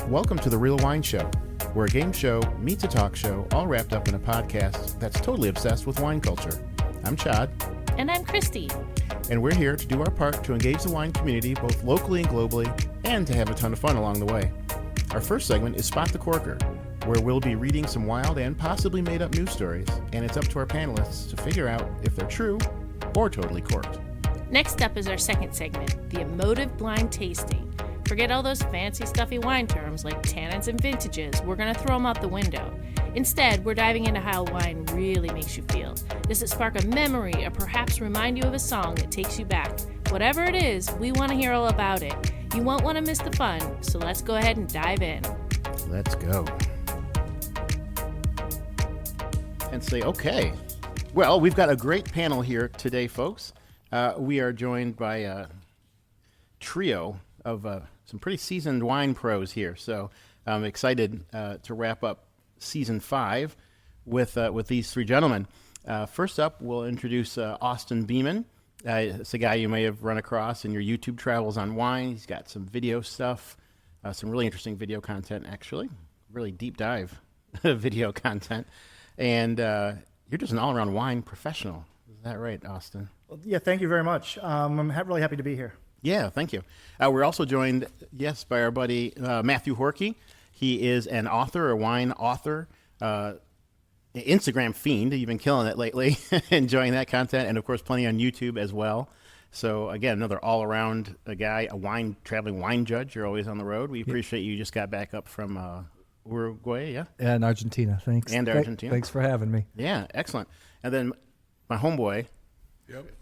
Welcome to The Real Wine Show, where a game show meets a talk show, all wrapped up in a podcast that's totally obsessed with wine culture. I'm Chad. And I'm Christy. And we're here to do our part to engage the wine community both locally and globally, and to have a ton of fun along the way. Our first segment is Spot the Corker, where we'll be reading some wild and possibly made-up news stories, and it's up to our panelists to figure out if they're true or totally corked. Next up is our second segment, the emotive blind tasting. Forget all those fancy, stuffy wine terms like tannins and vintages. We're going to throw them out the window. Instead, we're diving into how wine really makes you feel. Does it spark a memory or perhaps remind you of a song that takes you back? Whatever it is, we want to hear all about it. You won't want to miss the fun, so let's go ahead and dive in. Let's go. And say, okay. Well, we've got a great panel here today, folks. We are joined by a trio of some pretty seasoned wine pros here. So I'm excited to wrap up season 5 with these three gentlemen. First up, we'll introduce Austin Beeman. It's a guy you may have run across in your YouTube travels on wine. He's got some video stuff, some really interesting video content, actually. Really deep dive video content. And you're just an all-around wine professional. Is that right, Austin? Well, yeah, thank you very much. I'm really happy to be here. Yeah, thank you. We're also joined, yes, by our buddy Matthew Horkey. He is an author, a wine author, Instagram fiend. You've been killing it lately, enjoying that content, and of course, plenty on YouTube as well. So again, another all-around guy, a traveling wine judge. You're always on the road. We appreciate you just got back up from Uruguay, yeah? And Argentina, thanks. And Argentina. Thanks for having me. Yeah, excellent. And then my homeboy,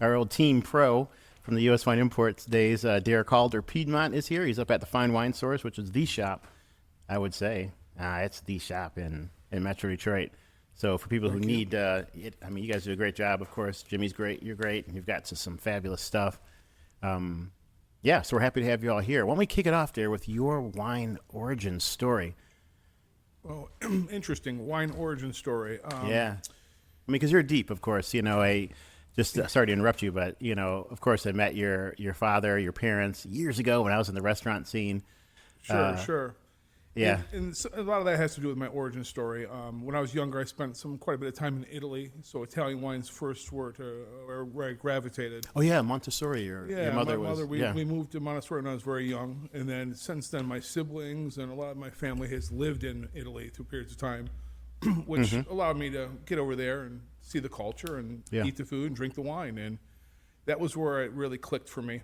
our old team pro from the U.S. Wine Imports days, Dair Calder-Piedmont is here. He's up at the Fine Wine Source, which is the shop, I would say. It's the shop in Metro Detroit. So for people who need, you guys do a great job, of course. Jimmy's great. You're great. And you've got some fabulous stuff. So we're happy to have you all here. Why don't we kick it off, Dair, with your wine origin story? Well, interesting wine origin story. Yeah. Because you're deep, of course. Sorry to interrupt you, but, of course, I met your father, your parents years ago when I was in the restaurant scene. Sure. Yeah. And so a lot of that has to do with my origin story. When I was younger, I spent quite a bit of time in Italy, so Italian wines first were where I gravitated. Oh, yeah, Montessori. Your mother was. We moved to Montessori when I was very young, and then since then, my siblings and a lot of my family has lived in Italy through periods of time, which allowed me to get over there and see the culture and eat the food and drink the wine. And that was where it really clicked for me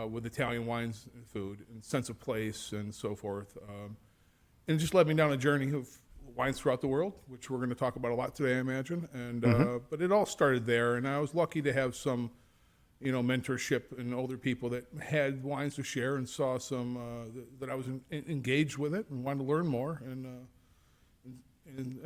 with Italian wines and food and sense of place and so forth. And it just led me down a journey of wines throughout the world, which we're going to talk about a lot today, I imagine. And but it all started there, and I was lucky to have some, mentorship and older people that had wines to share and saw some that I was engaged with it and wanted to learn more. And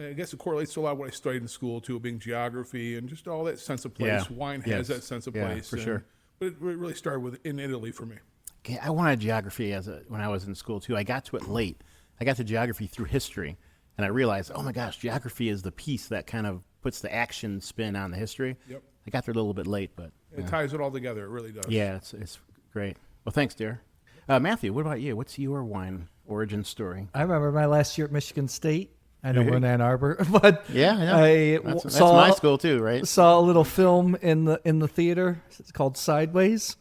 I guess it correlates to a lot of what I studied in school too, being geography and just all that sense of place. Yeah. Wine has that sense of place, for sure. But it really started in Italy for me. Okay, I wanted geography when I was in school too. I got to it late. I got to geography through history, and I realized, oh my gosh, geography is the piece that kind of puts the action spin on the history. Yep. I got there a little bit late, but it ties it all together. It really does. Yeah, it's great. Well, thanks, Dair. Matthew, what about you? What's your wine origin story? I remember my last year at Michigan State. I know we're in Ann Arbor, but That's my school too, right? Saw a little film in the theater. It's called Sideways,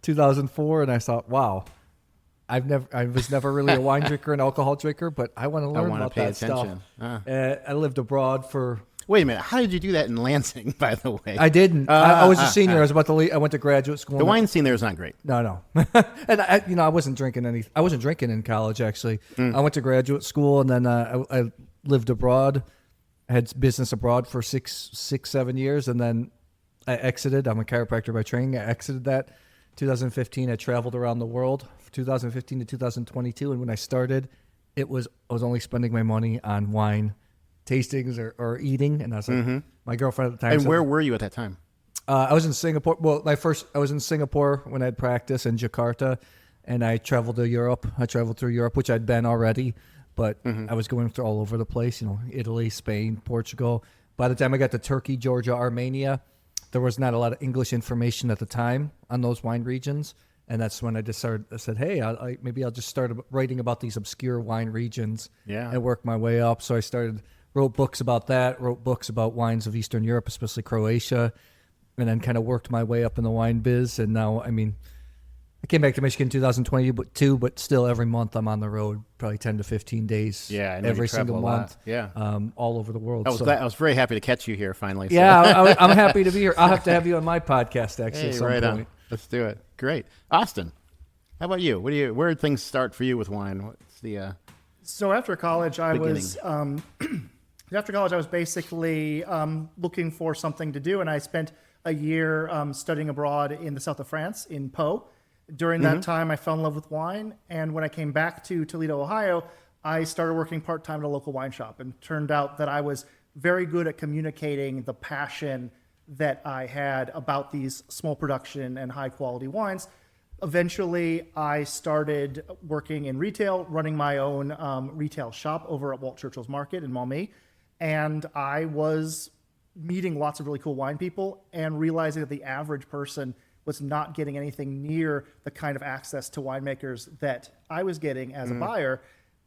2004, and I thought, wow. I was never really a wine drinker, an alcohol drinker, but I want to learn about that stuff. I lived abroad for. Wait a minute. How did you do that in Lansing, by the way? I didn't. I was a senior. I was about to leave. I went to graduate school. The wine scene there is not great. No. And I wasn't drinking I wasn't drinking in college, actually. I went to graduate school, and then I lived abroad. I had business abroad for 7 years, and then I exited. I'm a chiropractor by training. I exited that. 2015, I traveled around the world. 2015 to 2022, and when I started, I was only spending my money on wine tastings or eating, and I was like, my girlfriend at the time. And where were you at that time? I was in Singapore. Well, I was in Singapore when I had practice in Jakarta, and I traveled to Europe. I traveled through Europe, which I'd been already, but I was going through all over the place. Italy, Spain, Portugal. By the time I got to Turkey, Georgia, Armenia, there was not a lot of English information at the time on those wine regions. And that's when I said, hey, maybe I'll just start writing about these obscure wine regions and work my way up. So I wrote books about that, wrote books about wines of Eastern Europe, especially Croatia, and then kind of worked my way up in the wine biz. And now, I mean, I came back to Michigan in 2022, but still every month I'm on the road, probably 10 to 15 days I know every you travel single a lot. month, Yeah. all over the world. I was very happy to catch you here finally. So. Yeah, I'm happy to be here. I'll have to have you on my podcast, actually, at some right point. on. Let's do it. Great. Austin, how about you? Where did things start for you with wine? What's the So after college, I was basically looking for something to do, and I spent a year studying abroad in the south of France, in Pau. During that time, I fell in love with wine, and when I came back to Toledo, Ohio, I started working part-time at a local wine shop, and turned out that I was very good at communicating the passion that I had about these small production and high-quality wines. Eventually, I started working in retail, running my own retail shop over at Walt Churchill's Market in Maumee, and I was meeting lots of really cool wine people and realizing that the average person was not getting anything near the kind of access to winemakers that I was getting as a buyer.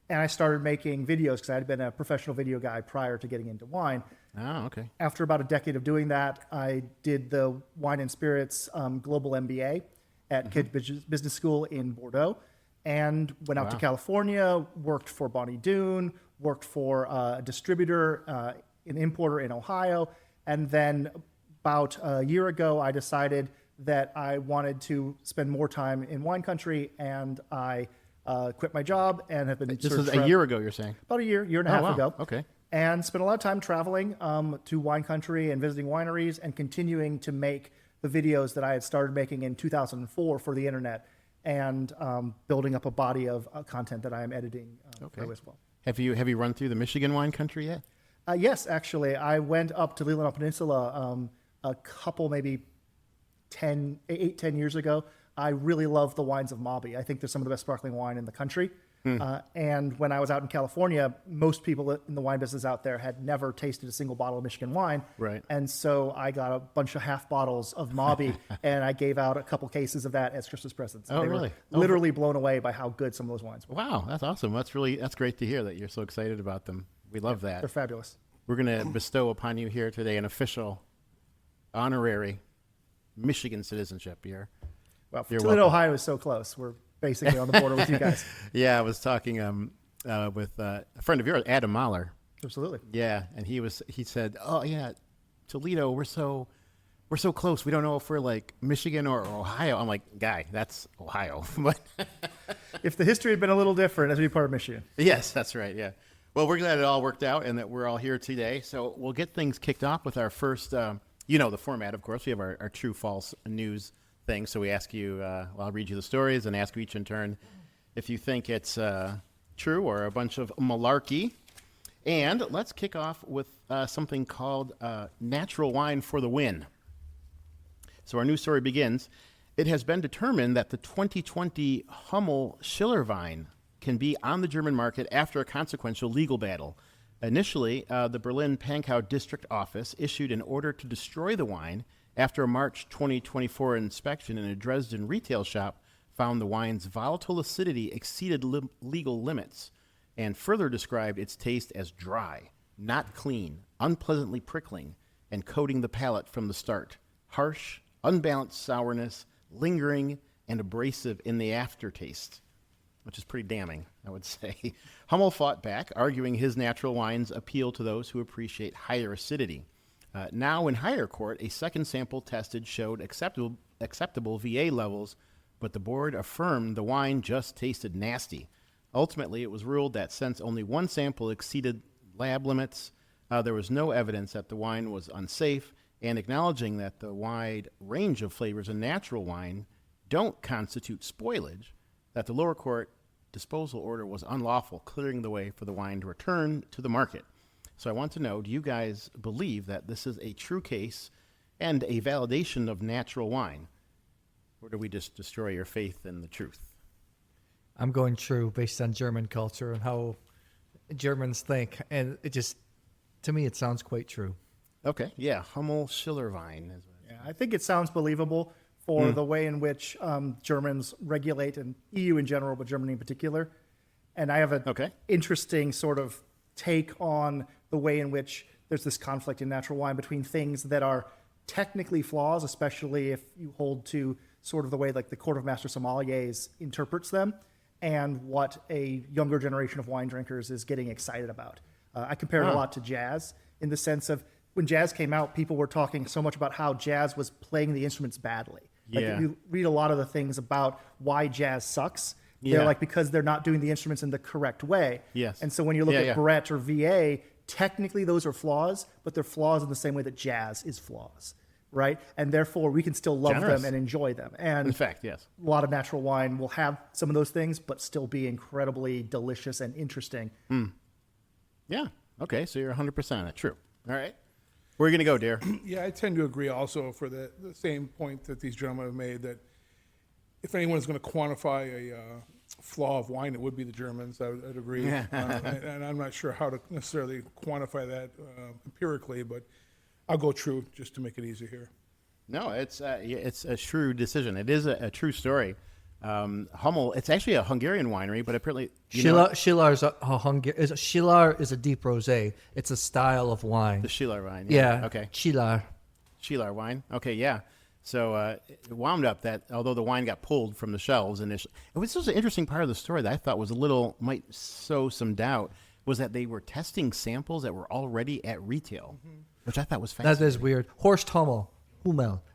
And I started making videos because I had been a professional video guy prior to getting into wine. Oh, okay. After about a decade of doing that, I did the Wine and Spirits Global MBA at Kidd Business School in Bordeaux, and went out to California, worked for Bonnie Doon, worked for a distributor, an importer in Ohio, and then about a year ago, I decided that I wanted to spend more time in wine country, and I quit my job and have been. This was a year ago, you're saying? About a year and a half ago. Okay. And spent a lot of time traveling to wine country and visiting wineries, and continuing to make the videos that I had started making in 2004 for the internet, and building up a body of content that I am editing as well. Have you run through the Michigan wine country yet? Yes, actually. I went up to Leelanau Peninsula a couple, maybe 10 years ago. I really love the wines of Mauby. I think they're some of the best sparkling wine in the country. And when I was out in California, most people in the wine business out there had never tasted a single bottle of Michigan wine. Right. And so I got a bunch of half bottles of Mauby, and I gave out a couple cases of that as Christmas presents. Oh, they really? Were literally blown away by how good some of those wines were. Wow, that's awesome. That's great to hear that you're so excited about them. We love that. They're fabulous. We're going to bestow upon you here today an official, honorary Michigan citizenship here. Well, You're Toledo, welcome. Ohio is so close. We're basically on the border with you guys. Yeah, I was talking with a friend of yours, Adam Mahler. Absolutely. Yeah, and he said, "Oh yeah, Toledo, we're so close. We don't know if we're like Michigan or Ohio." I'm like, "Guy, that's Ohio." But If the history had been a little different, as we part of Michigan. yes, that's right. Yeah. Well, we're glad it all worked out and that we're all here today. So we'll get things kicked off with our first, the format, of course. We have our true false news thing. So we ask you, I'll read you the stories and ask you each in turn if you think it's true or a bunch of malarkey. And let's kick off with something called natural wine for the win. So our news story begins. It has been determined that the 2020 Hummel Schillerwein can be on the German market after a consequential legal battle. Initially, the Berlin Pankow District Office issued an order to destroy the wine after a March 2024 inspection in a Dresden retail shop found the wine's volatile acidity exceeded legal limits and further described its taste as dry, not clean, unpleasantly prickling, and coating the palate from the start. Harsh, unbalanced sourness, lingering, and abrasive in the aftertaste, which is pretty damning, I would say. Hummel fought back, arguing his natural wines appeal to those who appreciate higher acidity. Now in higher court, a second sample tested showed acceptable VA levels, but the board affirmed the wine just tasted nasty. Ultimately, it was ruled that since only one sample exceeded lab limits, there was no evidence that the wine was unsafe, and acknowledging that the wide range of flavors in natural wine don't constitute spoilage, that the lower court disposal order was unlawful, clearing the way for the wine to return to the market. So I want to know, do you guys believe that this is a true case and a validation of natural wine? Or do we just destroy your faith in the truth? I'm going true based on German culture and how Germans think. And it just, to me, it sounds quite true. Okay, yeah, Hummel Schillerwein. Yeah, I think it sounds believable for the way in which Germans regulate, and EU in general, but Germany in particular. And I have an interesting sort of take on the way in which there's this conflict in natural wine between things that are technically flaws, especially if you hold to sort of the way like the Court of Master Sommeliers interprets them, and what a younger generation of wine drinkers is getting excited about. I compare it a lot to jazz in the sense of when jazz came out, people were talking so much about how jazz was playing the instruments badly. Like if you read a lot of the things about why jazz sucks, they're like because they're not doing the instruments in the correct way. Yes. And so when you look at Brett or VA, technically those are flaws, but they're flaws in the same way that jazz is flaws, right? And therefore we can still love them and enjoy them. And in fact, yes, a lot of natural wine will have some of those things, but still be incredibly delicious and interesting. Yeah. Okay. So you're 100% on it. True. All right. Where are you going to go, Dair? Yeah, I tend to agree also for the same point that these gentlemen have made, that if anyone's going to quantify a flaw of wine, it would be the Germans. I'd agree. And I'm not sure how to necessarily quantify that empirically, but I'll go true just to make it easy here. No, it's a shrewd decision. It is a true story. Hummel, it's actually a Hungarian winery, but apparently Schiller is Schiller is a deep rosé. It's a style of wine. The Schiller wine. Yeah. Okay. Schiller wine. Okay. Yeah. So it wound up that although the wine got pulled from the shelves initially, it was just an interesting part of the story that I thought was might sow some doubt, was that they were testing samples that were already at retail, which I thought was fascinating. That is weird. Horst Hummel.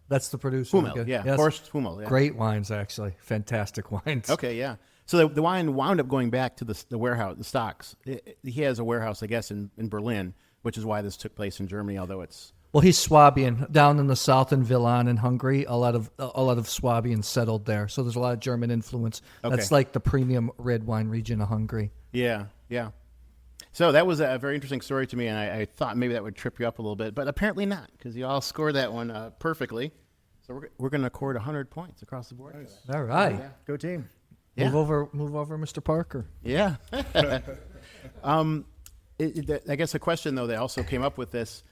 That's the producer. Hummel, Horst Hummel. Yeah. Great wines, actually. Fantastic wines. Okay, yeah. So the wine wound up going back to the warehouse, the stocks. He has a warehouse, I guess, in Berlin, which is why this took place in Germany, although it's... Well, he's Swabian. Down in the south in Milan in Hungary, a lot of Swabians settled there. So there's a lot of German influence. Okay. That's like the premium red wine region of Hungary. Yeah. So that was a very interesting story to me, and I thought maybe that would trip you up a little bit, but apparently not, because you all scored that one perfectly. So we're going to accord 100 points across the board. Nice. All right. Yeah. Go team. Yeah. Move over, Mr. Parker. Yeah. I guess a question, though, that also came up with this,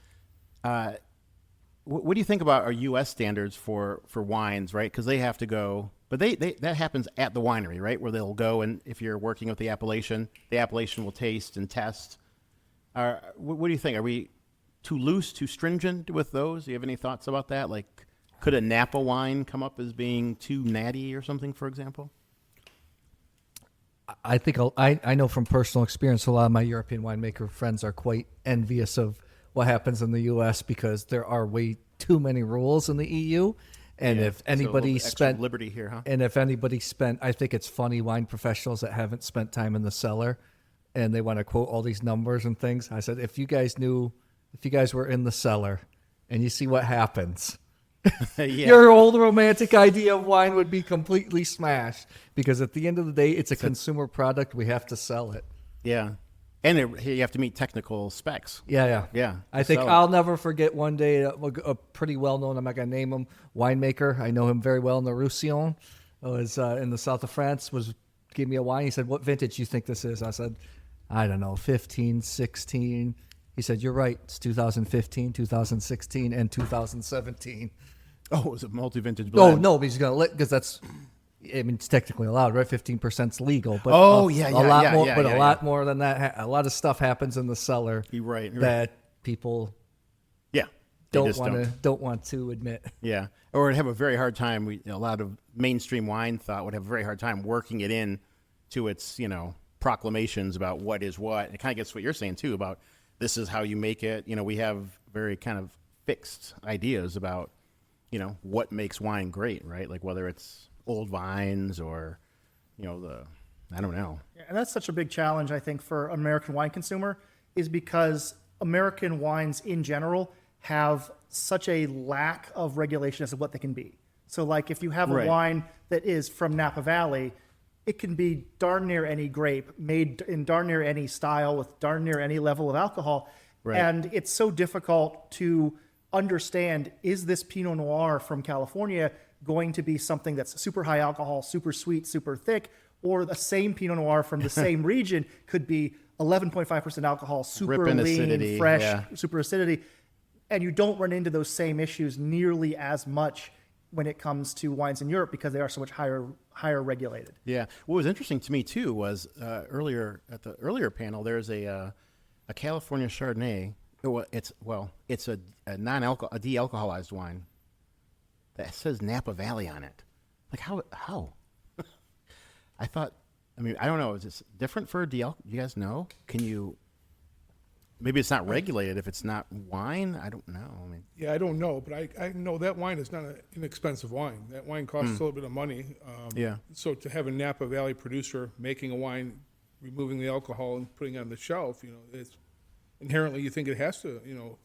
what do you think about our U.S. standards for wines, right? Because they have to go, but that happens at the winery, right? Where they'll go, and if you're working with the appellation will taste and test. What do you think? Are we too loose, too stringent with those? Do you have any thoughts about that? Like, could a Napa wine come up as being too natty or something, for example? I think I know from personal experience, a lot of my European winemaker friends are quite envious of what happens in the U.S. because there are way too many rules in the EU. And if anybody spent liberty here, huh? And if anybody spent, I think it's funny, wine professionals that haven't spent time in the cellar and they want to quote all these numbers and things. I said, if you guys were in the cellar and you see what happens, your old romantic idea of wine would be completely smashed, because at the end of the day, it's a consumer product. We have to sell it. Yeah. And you have to meet technical specs. Yeah. I think I'll never forget one day a pretty well-known, I'm not going to name him, winemaker. I know him very well in the Roussillon. I was in the south of France, gave me a wine. He said, what vintage do you think this is? I said, I don't know, 15, 16. He said, you're right. It's 2015, 2016, and 2017. Oh, it was a multi-vintage blend. No, but he's going to let, because that's... I mean, it's technically allowed, right? 15% is legal, but a lot more than that. A lot of stuff happens in the cellar. You're right. That people don't want to admit. Yeah, or would have a very hard time. A lot of mainstream wine thought would have a very hard time working it in to its proclamations about what is what. It kind of gets what you're saying too about this is how you make it. We have very kind of fixed ideas about what makes wine great, right? Like whether it's old vines or, I don't know. And that's such a big challenge, I think, for an American wine consumer, is because American wines in general have such a lack of regulation as to what they can be. So like if you have a wine that is from Napa Valley, it can be darn near any grape, made in darn near any style with darn near any level of alcohol. Right. And it's so difficult to understand, is this Pinot Noir from California going to be something that's super high alcohol, super sweet, super thick, or the same Pinot Noir from the same region could be 11.5% alcohol, super lean, acidity, fresh, super acidity. And you don't run into those same issues nearly as much when it comes to wines in Europe because they are so much higher regulated. Yeah. What was interesting to me too was earlier at the earlier panel, there's a California Chardonnay. It's a de-alcoholized wine that says Napa Valley on it. Like how? I thought. I mean, I don't know. Is this different for DL? You guys know? Can you? Maybe it's not regulated if it's not wine. I don't know. I mean, Yeah, I don't know, but I know that wine is not an inexpensive wine. That wine costs a little bit of money. Yeah. So to have a Napa Valley producer making a wine, removing the alcohol and putting it on the shelf, it's inherently you think it has to,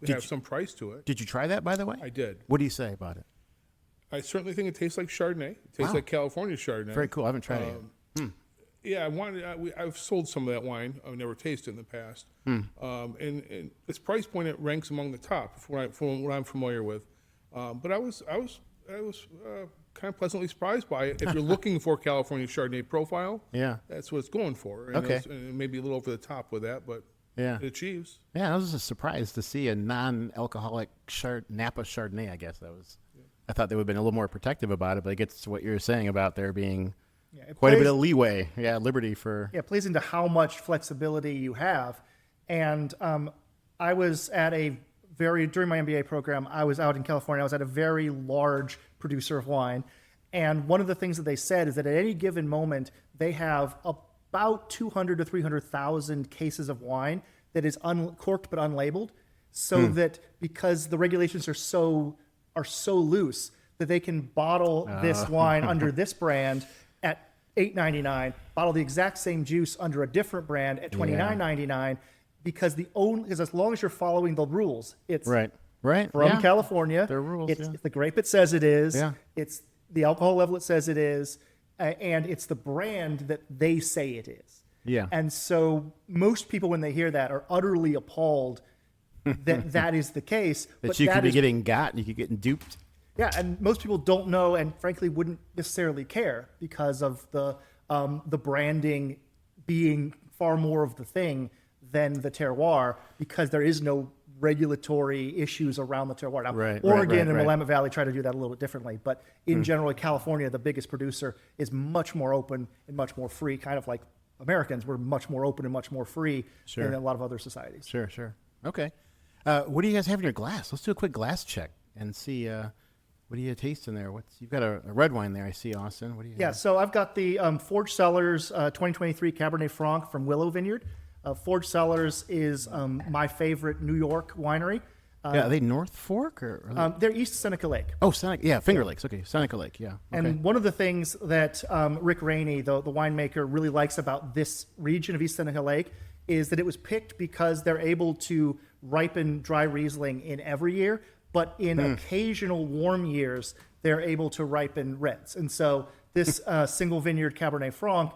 have some price to it. did you try that by the way? I did. What do you say about it? I certainly think it tastes like Chardonnay. It tastes Wow. like California Chardonnay. Very cool. I haven't tried it yet. Yeah, I've sold some of that wine. I've never tasted it in the past. And its price point, it ranks among the top from what I'm familiar with. But I was kind of pleasantly surprised by it. If you're looking for California Chardonnay profile, Yeah. that's what it's going for. And Okay. and maybe a little over the top with that, but Yeah. it achieves. Yeah, I was just surprised to see a non-alcoholic Napa Chardonnay. I guess I thought they would have been a little more protective about it, but it gets to what you're saying about there being quite a bit of leeway. Yeah, liberty for. Yeah, it plays into how much flexibility you have. And I was at during my MBA program, I was out in California. I was at a very large producer of wine. And one of the things that they said is that at any given moment, they have about 200 to 300,000 cases of wine that is uncorked but unlabeled. So that because the regulations are so loose that they can bottle this wine under this brand at $8.99, bottle the exact same juice under a different brand at $29.99, because as long as you're following the rules, it's Right. from California. Their rules, It's yeah. the grape it says it is. Yeah. It's the alcohol level it says it is, and it's the brand that they say it is. Yeah. And so most people, when they hear that, are utterly appalled that is the case. That you could be getting got and you could get duped. Yeah, and most people don't know, and frankly wouldn't necessarily care because of the branding being far more of the thing than the terroir, because there is no regulatory issues around the terroir. Now, Right, Oregon and right. Willamette Valley try to do that a little bit differently, but in general, California, the biggest producer, is much more open and much more free, kind of like Americans. We're much more open and much more free than a lot of other societies. Sure. Okay. What do you guys have in your glass? Let's do a quick glass check and see what do you taste in there. You've got a red wine there, I see, Austin. What do you Yeah, have? so I've got the Forge Cellars 2023 Cabernet Franc from Willow Vineyard. Forge Cellars is my favorite New York winery. Are they North Fork or They're East Seneca Lake. Seneca? Yeah, Finger Lakes. Okay, Seneca Lake. Yeah. Okay. And one of the things that Rick Rainey, the winemaker, really likes about this region of East Seneca Lake is that it was picked because they're able to ripen dry Riesling in every year, but in occasional warm years, they're able to ripen reds. And so this single vineyard Cabernet Franc,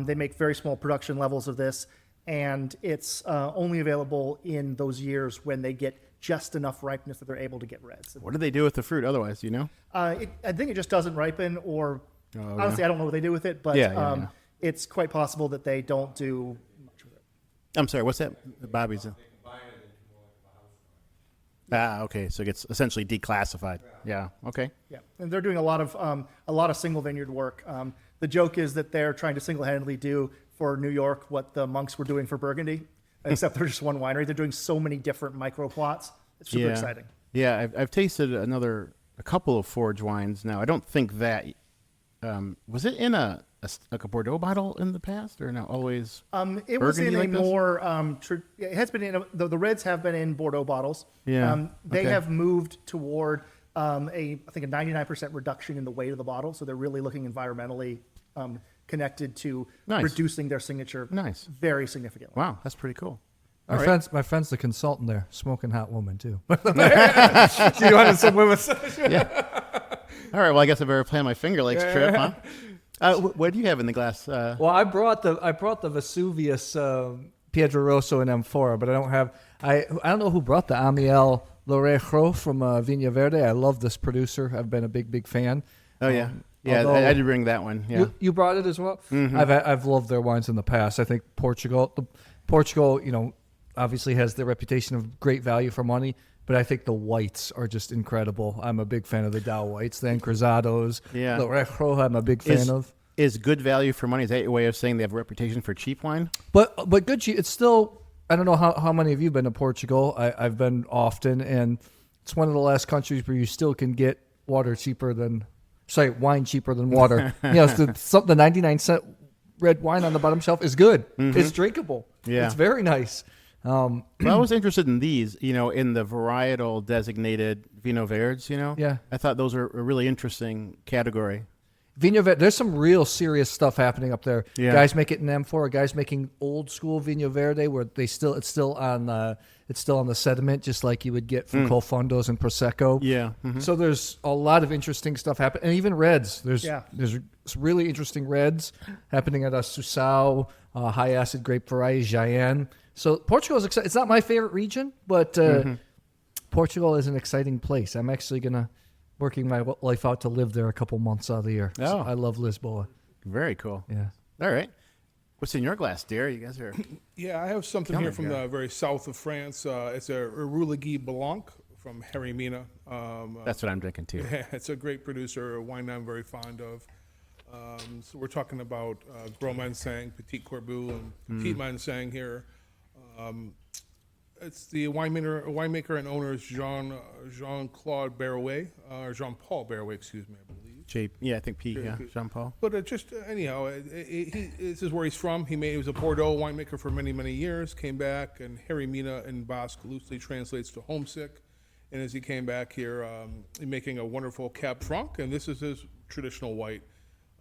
they make very small production levels of this, and it's only available in those years when they get just enough ripeness that they're able to get reds. What do they do with the fruit otherwise? Do you know? I think it just doesn't ripen, or honestly, I don't know what they do with it, but Yeah. it's quite possible that they don't do much with it. I'm sorry. What's that? Bobby's. Okay. So it gets essentially declassified. Yeah. Okay. Yeah, and they're doing a lot of single vineyard work. The joke is that they're trying to single-handedly do for New York what the monks were doing for Burgundy, except they're just one winery. They're doing so many different micro plots. It's super exciting. Yeah, I've tasted a couple of Forge wines now. I don't think that was it in a Bordeaux bottle in the past, or no? Always. It was in Burgundy a like this? more. It has been in the reds have been in Bordeaux bottles. Yeah, They okay. have moved toward I think a 99% reduction in the weight of the bottle, so they're really looking environmentally connected to Nice. reducing their signature. Nice. Very significantly. Wow, that's pretty cool. My All right. friend's the consultant there, smoking hot woman too. She wanted some women. All right. Well, I guess I better plan my Finger Lakes trip, huh? What do you have in the glass? Well, I brought the Vesuvius Piedra Rosso in Amphora, but I don't have. I don't know who brought the Amiel Lorejo from Viña Verde. I love this producer. I've been a big fan. Oh yeah, yeah. although- I did bring that one. Yeah. You brought it as well. I've loved their wines in the past. I think Portugal, obviously has the reputation of great value for money. but I think the whites are just incredible. I'm a big fan of the Dow whites, the Encruzados, Yeah. the Rejo I'm a big fan of. Is good value for money? Is that your way of saying they have a reputation for cheap wine? But good cheap. It's still. I don't know how many of you have been to Portugal. I've been often, and it's one of the last countries where you still can get wine cheaper than water. The 99-cent red wine on the bottom shelf is good. It's drinkable. Yeah. It's very nice. Well, I was interested in these, in the varietal designated Vino Verdes, Yeah. I thought those are a really interesting category. Vino Verde, there's some real serious stuff happening up there. Yeah. Guys make it in M4. Guys making old school Vino Verde where it's still on the sediment, just like you would get from Colfondos and Prosecco. Yeah. So there's a lot of interesting stuff happening, and even reds. There's really interesting reds happening at Susau, high acid grape variety, Jaén. So Portugal is exciting. It's not my favorite region, but Portugal is an exciting place. I'm actually gonna working my life out to live there a couple months out of the year. Oh. So I love Lisboa. Very cool. Yeah. All right. What's in your glass, Dair? You guys are... Yeah, I have something Tell here me, from yeah. the very south of France. It's a Rouleguy Blanc from Harry Mina. That's what I'm drinking, too. It's a great producer, a wine I'm very fond of. So we're talking about Gros Manseng, Petit Corbu, and Petit Manseng here. It's the winemaker and owner is Jean-Claude Barrouet, or Jean-Paul Barrouet, excuse me, I believe. I think P. Yeah, Jean-Paul. But anyhow, this is where he's from. He was a Bordeaux winemaker for many, many years, came back, and Harry Mina in Basque loosely translates to homesick. And as he came back here, he's making a wonderful Cab Franc, and this is his traditional white.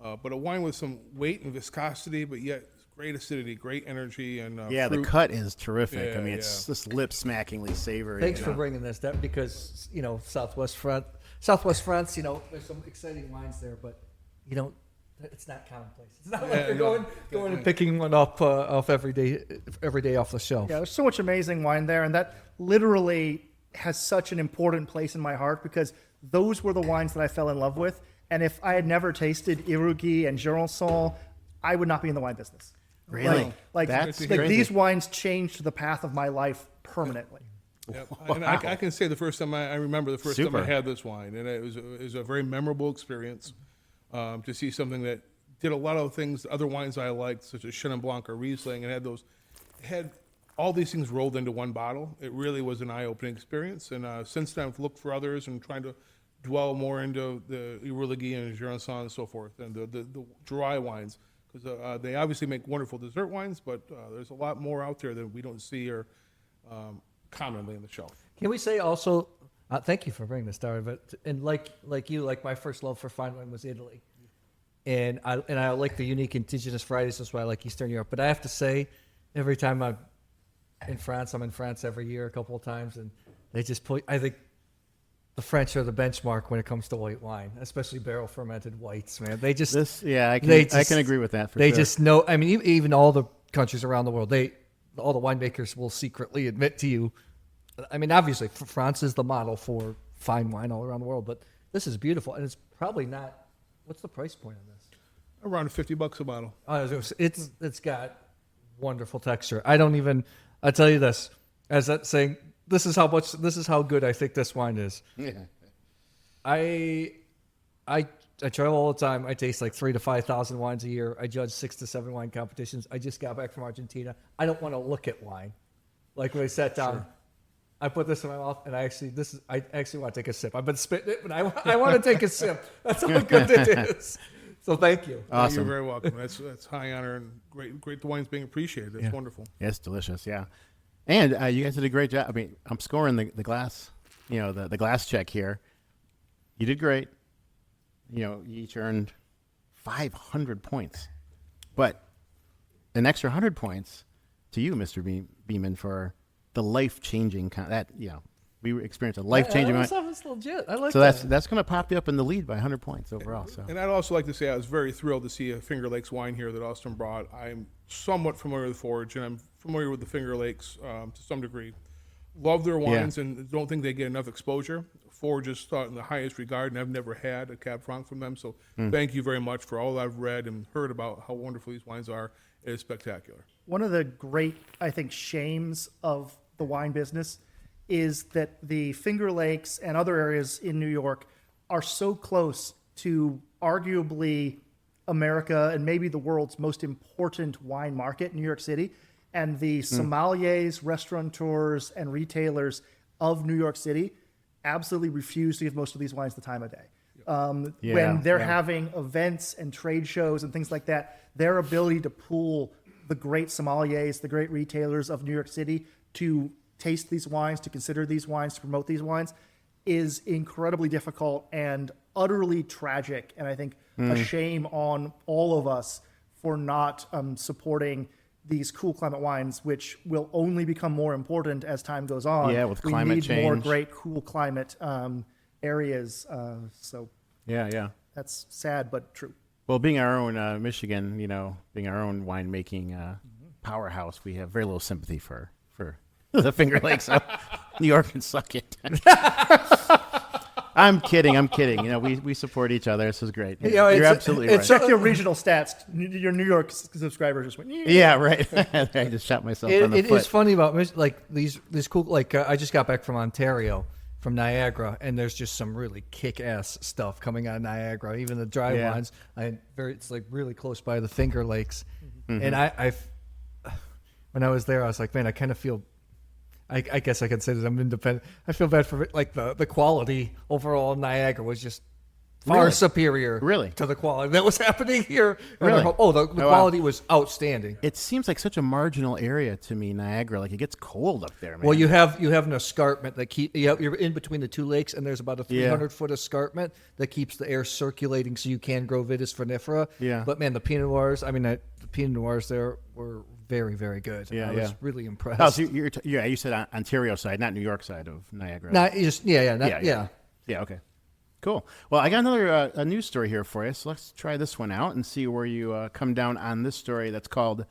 But a wine with some weight and viscosity, but yet great acidity, great energy, and The fruit. cut is terrific. Yeah, I mean, it's just lip-smackingly savory. Thanks for bringing this up because Southwest France, there's some exciting wines there, but it's not commonplace. It's not like you're going and picking one up off every day off the shelf. Yeah, there's so much amazing wine there, and that literally has such an important place in my heart because those were the wines that I fell in love with. And if I had never tasted Irugi and Jurançon, I would not be in the wine business. Really? That's crazy. these wines changed the path of my life permanently. Yep. And I can say I remember the first time Super. I had this wine, and it was a very memorable experience to see something that did a lot of things, other wines I liked, such as Chenin Blanc or Riesling, and had all these things rolled into one bottle. It really was an eye-opening experience, and since then I've looked for others and trying to dwell more into the Rouleguy and Jurançon and so forth, and the dry wines. Because they obviously make wonderful dessert wines, but there's a lot more out there that we don't see or commonly on the shelf. Can we say also, thank you for bringing this, Dair, and like my first love for fine wine was Italy. And I like the unique indigenous varieties. That's why I like Eastern Europe. But I have to say, every time I'm in France every year a couple of times, and they just I think the French are the benchmark when it comes to white wine, especially barrel fermented whites, man. They just I can agree with that. They sure. just know. I mean, even all the countries around the world, all the winemakers will secretly admit to you. I mean, obviously, France is the model for fine wine all around the world, but this is beautiful, and it's probably not. What's the price point on this? Around $50 a bottle. It's got wonderful texture. I tell you this as that saying. This is how good I think this wine is. Yeah. I travel all the time. I taste like 3,000 to 5,000 wines a year. I judge 6 to 7 wine competitions. I just got back from Argentina. I don't want to look at wine. Like when I sat down, I put this in my mouth, and I actually want to take a sip. I've been spitting it, but I want to take a sip. That's how good it is. So thank you. Awesome. You're very welcome. That's high honor and great. The wine's being appreciated. It's wonderful. Yeah, it's delicious. Yeah. And you guys did a great job. I mean, I'm scoring the glass, the glass check here. You did great. You each earned 500 points, but an extra 100 points to you, Mr. Beeman, for the life-changing we experienced a life-changing. It's legit. I like so that. that's going to pop you up in the lead by 100 points overall. So And I'd also like to say I was very thrilled to see a Finger Lakes wine here that Austin brought. I'm somewhat familiar with Forge, and I'm familiar with the Finger Lakes to some degree. Love their wines and don't think they get enough exposure. Forge is thought in the highest regard, and I've never had a Cab Franc from them. So thank you very much for all I've read and heard about how wonderful these wines are. It is spectacular. One of the great, I think, shames of the wine business is that the Finger Lakes and other areas in New York are so close to arguably America and maybe the world's most important wine market, New York City. And the sommeliers, restaurateurs, and retailers of New York City absolutely refuse to give most of these wines the time of day. When they're having events and trade shows and things like that, their ability to pool the great sommeliers, the great retailers of New York City to taste these wines, to consider these wines, to promote these wines, is incredibly difficult and utterly tragic. And I think a shame on all of us for not supporting these cool climate wines, which will only become more important as time goes on. Yeah, with climate we need change. more great cool climate areas. So Yeah. that's sad but true. Well, being our own Michigan, being our own winemaking powerhouse, we have very little sympathy for the Finger Lakes. So New York can suck it. I'm kidding. We support each other. This is great. You're absolutely right. Check your regional stats. Your New York subscribers just went. Yeah, right. I just shot myself on the foot. It is funny about these cool. I just got back from Ontario, from Niagara, and there's just some really kick-ass stuff coming out of Niagara. Even the dry wines. It's like really close by the Finger Lakes, and when I was there, I was like, man, I kind of feel. I guess I can say that I'm independent. I feel bad for the quality overall in Niagara was just far superior to the quality that was happening here. Really? The quality was outstanding. It seems like such a marginal area to me, Niagara. Like it gets cold up there, man. Well, you have an escarpment that you're in between the two lakes, and there's about a 300-foot escarpment that keeps the air circulating, so you can grow Vitis vinifera. Yeah. But man, the Pinot Noirs. The Pinot Noirs there were very, very good. I was really impressed. Oh, so you said Ontario side, not New York side of Niagara. Yeah. Okay, cool. Well, I got another a news story here for you. So let's try this one out and see where you come down on this story. That's called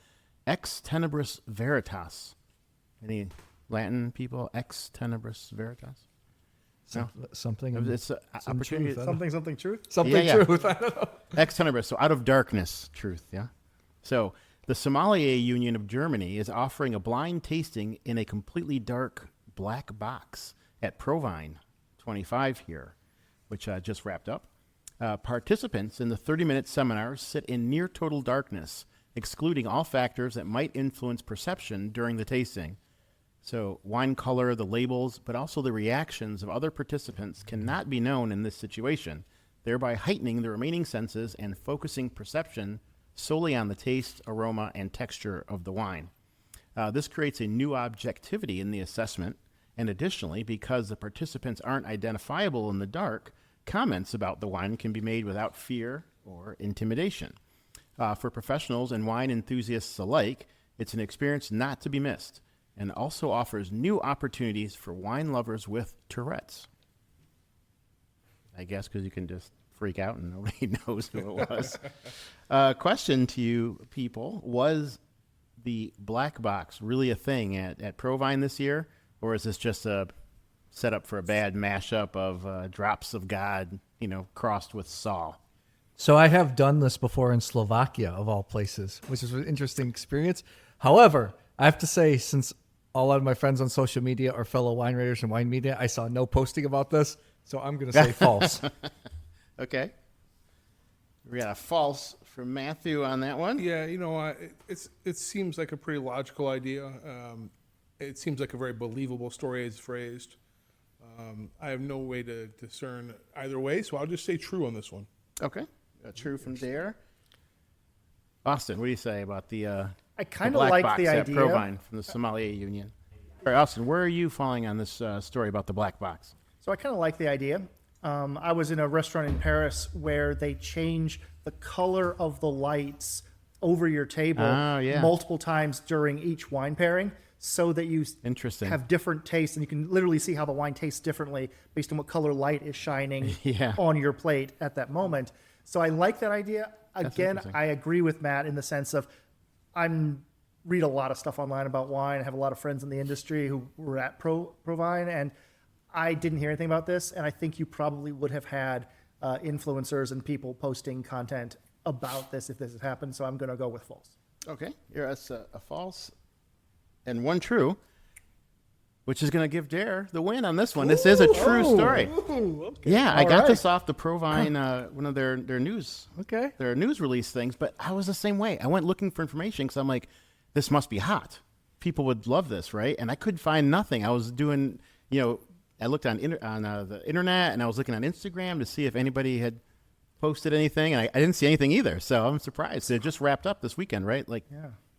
Ex Tenebris Veritas. Any Latin people? Ex Tenebris Veritas. No? Something. It's opportunity. Something truth. Something truth. I don't know. Ex Tenebris. So out of darkness, truth. Yeah. So. The Sommelier Union of Germany is offering a blind tasting in a completely dark black box at Provine 25 here, which just wrapped up. Participants in the 30-minute seminar sit in near total darkness, excluding all factors that might influence perception during the tasting. So wine color, the labels, but also the reactions of other participants cannot be known in this situation, thereby heightening the remaining senses and focusing perception solely on the taste, aroma, and texture of the wine. This creates a new objectivity in the assessment, and additionally, because the participants aren't identifiable in the dark, comments about the wine can be made without fear or intimidation. For professionals and wine enthusiasts alike, it's an experience not to be missed, and also offers new opportunities for wine lovers with Tourette's. I guess because you can just freak out and nobody knows who it was. Question to you people, was the black box really a thing at Provine this year, or is this just a setup for a bad mashup of drops of God, crossed with Saul? So I have done this before in Slovakia, of all places, which is an interesting experience. However, I have to say, since a lot of my friends on social media are fellow wine writers and wine media, I saw no posting about this, so I'm going to say false. Okay. We got a false from Matthew on that one. Yeah, it seems like a pretty logical idea. It seems like a very believable story as phrased. I have no way to discern either way, so I'll just say true on this one. Okay. True from Dair. Austin, what do you say about the I kind of black like box the at idea. Provine from the Sommelier Union? All right, Austin, where are you falling on this story about the black box? So I kind of like the idea. I was in a restaurant in Paris where they change the color of the lights over your table multiple times during each wine pairing so that you have different tastes, and you can literally see how the wine tastes differently based on what color light is shining on your plate at that moment. So I like that idea. Again, I agree with Matt in the sense of read a lot of stuff online about wine. I have a lot of friends in the industry who were at Provine, and I didn't hear anything about this, and I think you probably would have had influencers and people posting content about this if this had happened, so I'm going to go with false. Okay, that's a false and one true. which is going to give Dair the win on this one. This is a true story. Yeah, I got this off the Provine, one of their news, their news release things. But I was the same way. I went looking for information because I'm like, this must be hot. People would love this, right? And I could find nothing. I was doing, I looked on the internet and I was looking on Instagram to see if anybody had posted anything, and I didn't see anything either. So I'm surprised. It just wrapped up this weekend, right? Like,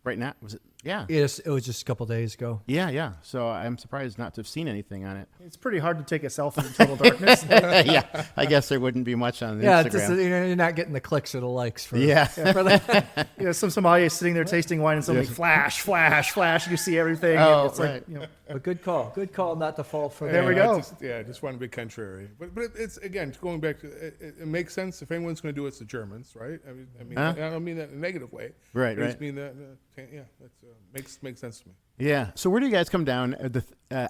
right now, was it? Yeah. Yes, it was just a couple days ago. Yeah. So I'm surprised not to have seen anything on it. It's pretty hard to take a selfie in total darkness. Yeah, I guess there wouldn't be much on Instagram. Just, you're not getting the clicks or the likes for. Some sommelier sitting there tasting wine and suddenly flash, flash, flash. You see everything. Oh, it's right. A good call not to fall for. There we go. I just want to be contrary, but it's again going back to it makes sense. If anyone's going to do it, it's the Germans, right? I mean, I don't mean that in a negative way. Right. I just mean that that makes sense to me. Yeah. So where do you guys come down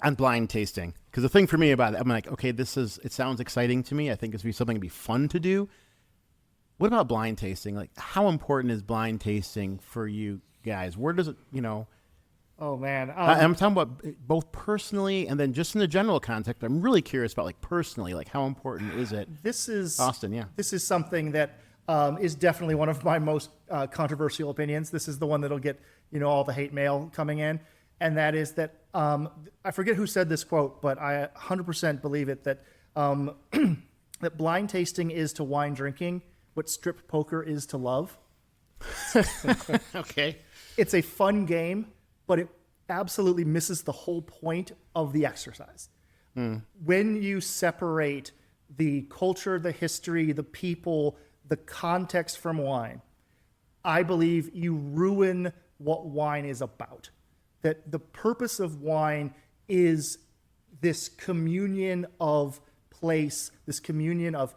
on blind tasting? Because the thing for me about it, I'm like, okay, it sounds exciting to me. I think it's be something to be fun to do. What about blind tasting? Like, how important is blind tasting for you guys? Where does it, Oh man, I'm talking about both personally and then just in the general context. I'm really curious about like personally, like how important is it? This is Austin. Yeah. This is something that is definitely one of my most controversial opinions. This is the one that'll get all the hate mail coming in, and that is that I forget who said this quote, but I 100% believe it that that blind tasting is to wine drinking what strip poker is to love. Okay. It's a fun game, but it absolutely misses the whole point of the exercise. When you separate the culture, the history, the people, the context from wine, I believe you ruin what wine is about. That the purpose of wine is this communion of place, this communion of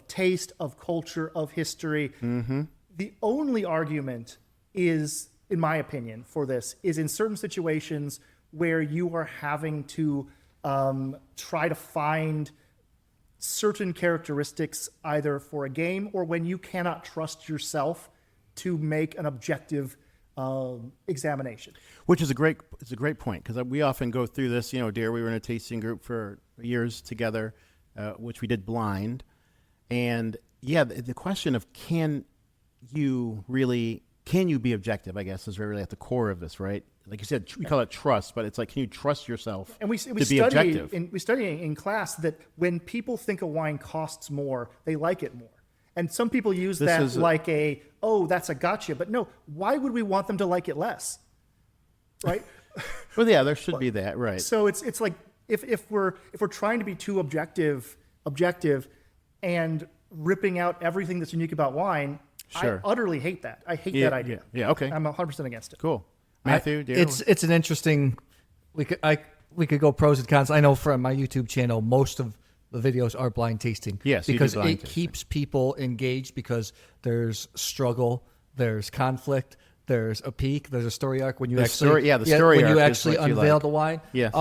taste, of culture, of history. Mm-hmm. The only argument is, in my opinion, for this is in certain situations where you are having to try to find certain characteristics either for a game or when you cannot trust yourself to make an objective examination. Which is a great point because we often go through this. Dair, we were in a tasting group for years together, which we did blind, and the question of can you be objective, I guess, is really at the core of this, right? Like you said, we call it trust, but it's like, can you trust yourself to be objective? We study in class that when people think a wine costs more, they like it more. And some people use that's a gotcha. But no, why would we want them to like it less? Right? Well, yeah, there should be that, right? So it's like if we're trying to be too objective and ripping out everything that's unique about wine, sure. I utterly hate that. I hate that idea. Yeah, okay. I'm 100% against it. Cool. Matthew, Dair? It's an interesting. We could go pros and cons. I know from my YouTube channel, most of the videos are blind tasting. Yes, because it keeps people engaged because there's struggle, there's conflict, there's a peak, there's a story arc when you actually unveil the wine. Yes.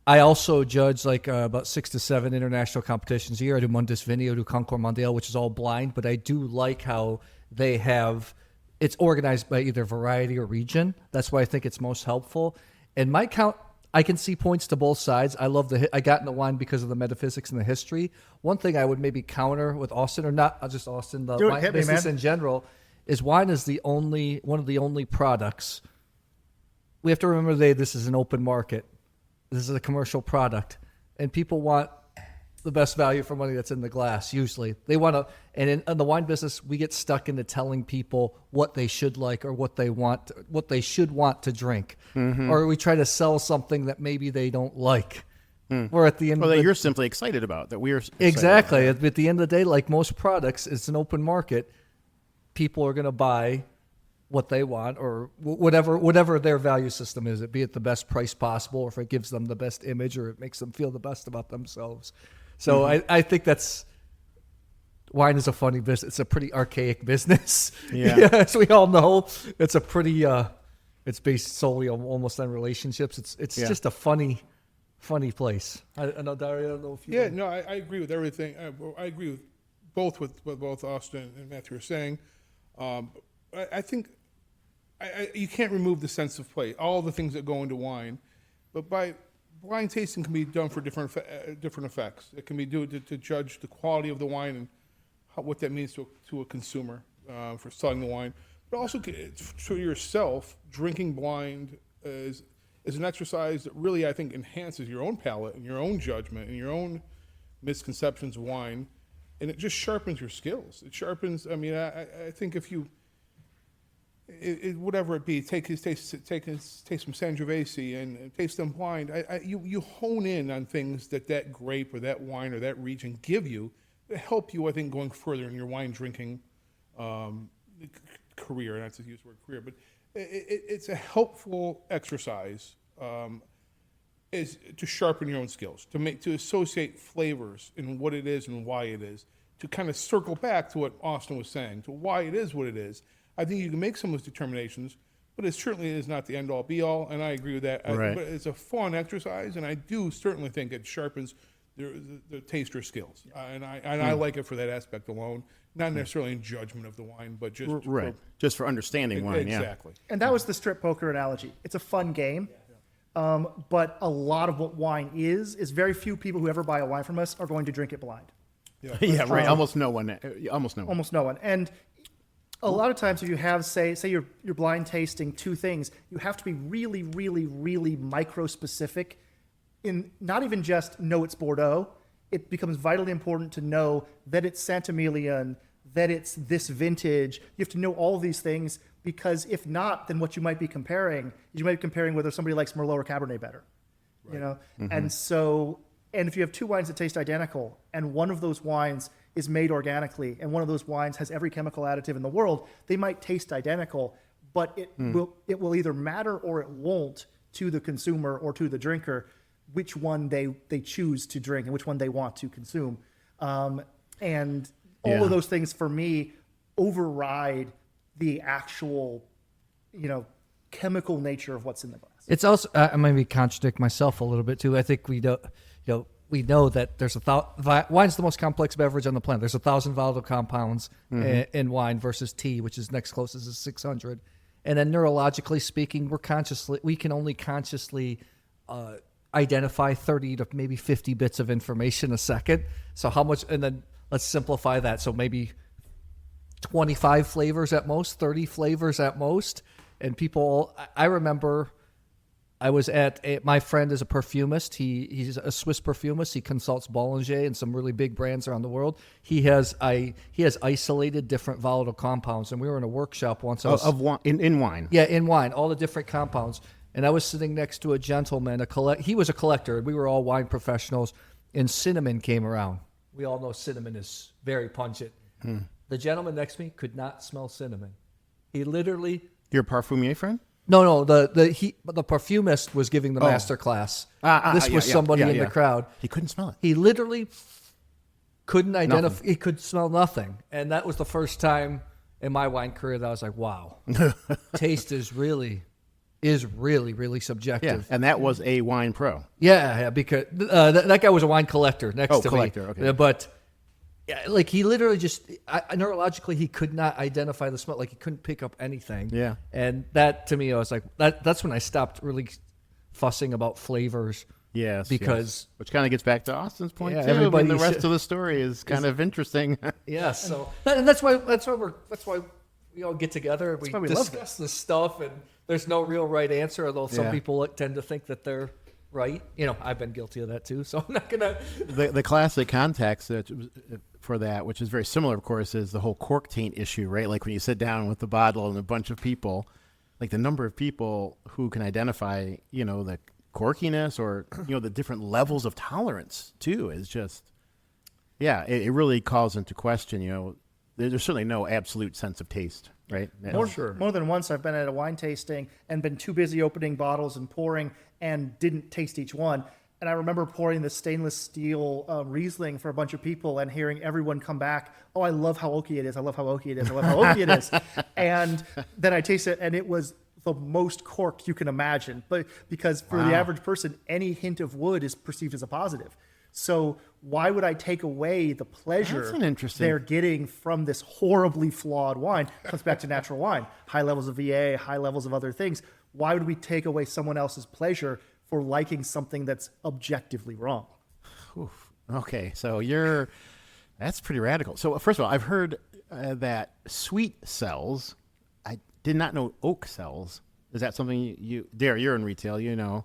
I also judge about 6 to 7 international competitions a year. I do Mundus Vini, I do Concours Mondial, which is all blind, but I do like how they have it's organized by either variety or region. That's why I think it's most helpful. And my count, I can see points to both sides. I love I got into wine because of the metaphysics and the history. One thing I would maybe counter with Austin, or not just Austin, the wine business in general, is wine is one of the only products. We have to remember this is an open market. This is a commercial product, and people want the best value for money that's in the glass. Usually, they want to. And in the wine business, we get stuck into telling people what they should like or what they should want to drink, or we try to sell something that maybe they don't like. Or at the end, you're simply excited about that. We're exactly at the end of the day, like most products, it's an open market. People are going to buy what they want or whatever their value system is, it be it the best price possible, or if it gives them the best image or it makes them feel the best about themselves. So I think wine is a funny business. It's a pretty archaic business. Yeah. As we all know, it's a pretty, it's based solely on relationships. It's just a funny place. I know, Dair, I don't know if you... Yeah, no, I agree with everything. I agree with what both Austin and Matthew are saying. I think you can't remove the sense of play. All the things that go into wine, But blind tasting can be done for different effects. It can be done to judge the quality of the wine and what that means to a consumer for selling the wine. But also to yourself, drinking blind is an exercise that really, I think, enhances your own palate and your own judgment and your own misconceptions of wine, and it just sharpens your skills. It sharpens. I mean, I think if you, whatever it be, take some Sangiovese and taste them blind. You hone in on things that grape or that wine or that region give you that help you, I think, going further in your wine drinking career. Not to use the word career, but it's a helpful exercise. Is to sharpen your own skills, to associate flavors and what it is and why it is, to kind of circle back to what Austin was saying, to why it is what it is. I think you can make some of those determinations, but it certainly is not the end-all, be-all, and I agree with that. Right. But it's a fun exercise, and I do certainly think it sharpens the taster skills, and I like it for that aspect alone, not necessarily in judgment of the wine, but just just for understanding wine. Exactly. And that was the strip poker analogy. It's a fun game. But a lot of what wine is very few people who ever buy a wine from us are going to drink it blind. Yeah, right. Almost no one. Almost no one. Almost no one. And a lot of times if you have, say you're blind tasting two things, you have to be really, really, really micro-specific in not even just know it's Bordeaux. It becomes vitally important to know that it's Saint-Emilion, that it's this vintage. You have to know all these things, because if not, then what you might be comparing whether somebody likes Merlot or Cabernet better, right. You know? Mm-hmm. And if you have two wines that taste identical, and one of those wines is made organically, and one of those wines has every chemical additive in the world, they might taste identical, but it will either matter or it won't to the consumer or to the drinker which one they choose to drink and which one they want to consume. And all of those things for me override the actual, chemical nature of what's in the glass. It's also, I maybe contradict myself a little bit too. I think we know that there's wine's the most complex beverage on the planet. There's 1,000 volatile compounds in wine versus tea, which is next closest is 600. And then neurologically speaking, we can only consciously identify 30 to maybe 50 bits of information a second. So how much, and then let's simplify that. So maybe 25 flavors at most, 30 flavors at most. And I remember I was my friend is a perfumist. He's a Swiss perfumist. He consults Bollinger and some really big brands around the world. He has isolated different volatile compounds. And we were in a workshop once. In wine. Yeah, in wine, all the different compounds. And I was sitting next to a gentleman, he was a collector. We were all wine professionals, and cinnamon came around. We all know cinnamon is very pungent. The gentleman next to me could not smell cinnamon. He literally... Your parfumier friend? No. The perfumist was giving the master class. This was somebody in the crowd. He couldn't smell it. He literally couldn't identify. He could smell nothing. And that was the first time in my wine career that I was like, wow, taste is really, really subjective. Yeah, and that was a wine pro. Yeah, because that guy was a wine collector next to collector, me. Okay. But yeah, like he literally just neurologically he could not identify the smell. Like he couldn't pick up anything. Yeah, and that to me, I was like, that's when I stopped really fussing about flavors. Yes, because which kind of gets back to Austin's point too. Everybody, the rest of the story is kind of interesting. Yeah, so and that's why we all get together and we discuss this stuff, and there's no real right answer. Although some people tend to think that they're right. I've been guilty of that too. So I'm not gonna. The classic context for that, which is very similar, of course, is the whole cork taint issue, right? Like when you sit down with the bottle and a bunch of people, like the number of people who can identify, the corkiness or the different levels of tolerance too is just, it really calls into question. There's certainly no absolute sense of taste, right? More than once I've been at a wine tasting and been too busy opening bottles and pouring and didn't taste each one. And I remember pouring the stainless steel Riesling for a bunch of people and hearing everyone come back, oh, I love how oaky it is. I love how oaky it is. I love how oaky it is. And then I taste it, and it was the most corked you can imagine. But because for the average person, any hint of wood is perceived as a positive. So why would I take away the pleasure they're getting from this horribly flawed wine? It comes back to natural wine, high levels of VA, high levels of other things. Why would we take away someone else's pleasure for liking something that's objectively wrong. Oof. Okay, so that's pretty radical. So first of all, I've heard that sweet sells. I did not know oak sells. Is that something Dair, you're in retail, you know.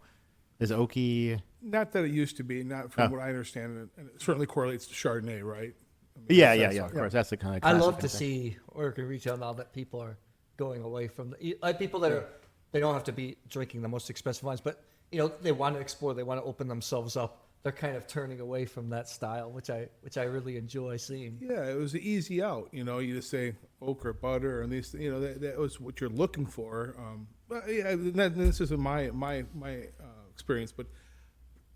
Is oaky? Not that it used to be, not from what I understand. And it certainly correlates to Chardonnay, right? I mean, Yeah, of course. That's the kind of I love classic to thing. see work in retail now that people are going away from like people that they don't have to be drinking the most expensive wines, but they want to explore, they want to open themselves up. They're kind of turning away from that style, which I really enjoy seeing. Yeah, it was the easy out. You just say oak or butter, and these. That was what you're looking for. But yeah, this isn't my experience, but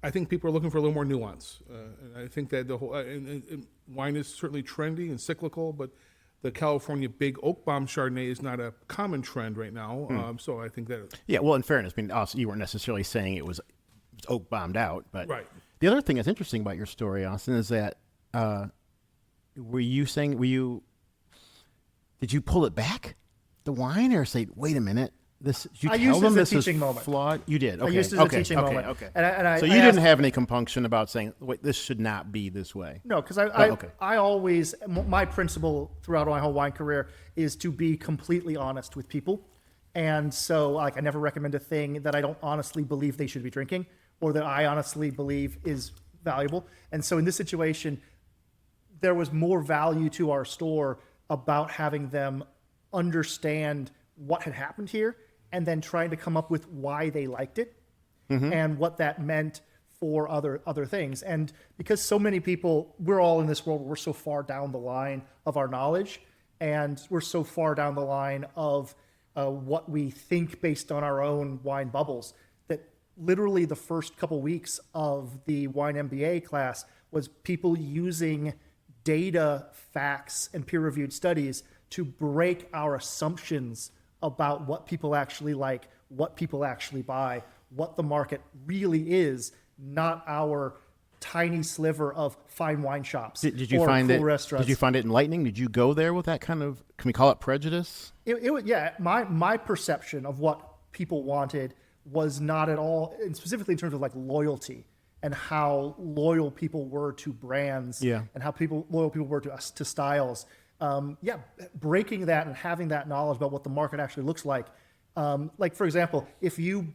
I think people are looking for a little more nuance. And I think that the whole and wine is certainly trendy and cyclical, but the California big oak bomb Chardonnay is not a common trend right now. So I think that. Yeah, well, in fairness, I mean, also, you weren't necessarily saying it was oak bombed out, but Right. The other thing that's interesting about your story, Austin, is that did you pull it back, the wine, or say, wait a minute, did you I tell used it them as a this is teaching moment. flawed? You did. Okay. I used it as a teaching okay, moment. Okay. And So I you asked- didn't have any compunction about saying, wait, this should not be this way. No, because okay. I always, my principle throughout my whole wine career is to be completely honest with people. And so I never recommend a thing that I don't honestly believe they should be drinking or that I honestly believe is valuable. And so in this situation, there was more value to our store about having them understand what had happened here and then trying to come up with why they liked it and what that meant for other things. And because so many people, we're all in this world where we're so far down the line of our knowledge and we're so far down the line of what we think based on our own wine bubbles that literally the first couple weeks of the wine MBA class was people using data, facts, and peer-reviewed studies to break our assumptions about what people actually like, what people actually buy, what the market really is, not our tiny sliver of fine wine shops Did you or find cool it? restaurants. Did you find it enlightening? Did you go there with that kind of? Can we call it prejudice? My perception of what people wanted was not at all, and specifically in terms of loyalty and how loyal people were to brands and how loyal people were to styles. Breaking that and having that knowledge about what the market actually looks like. For example, if you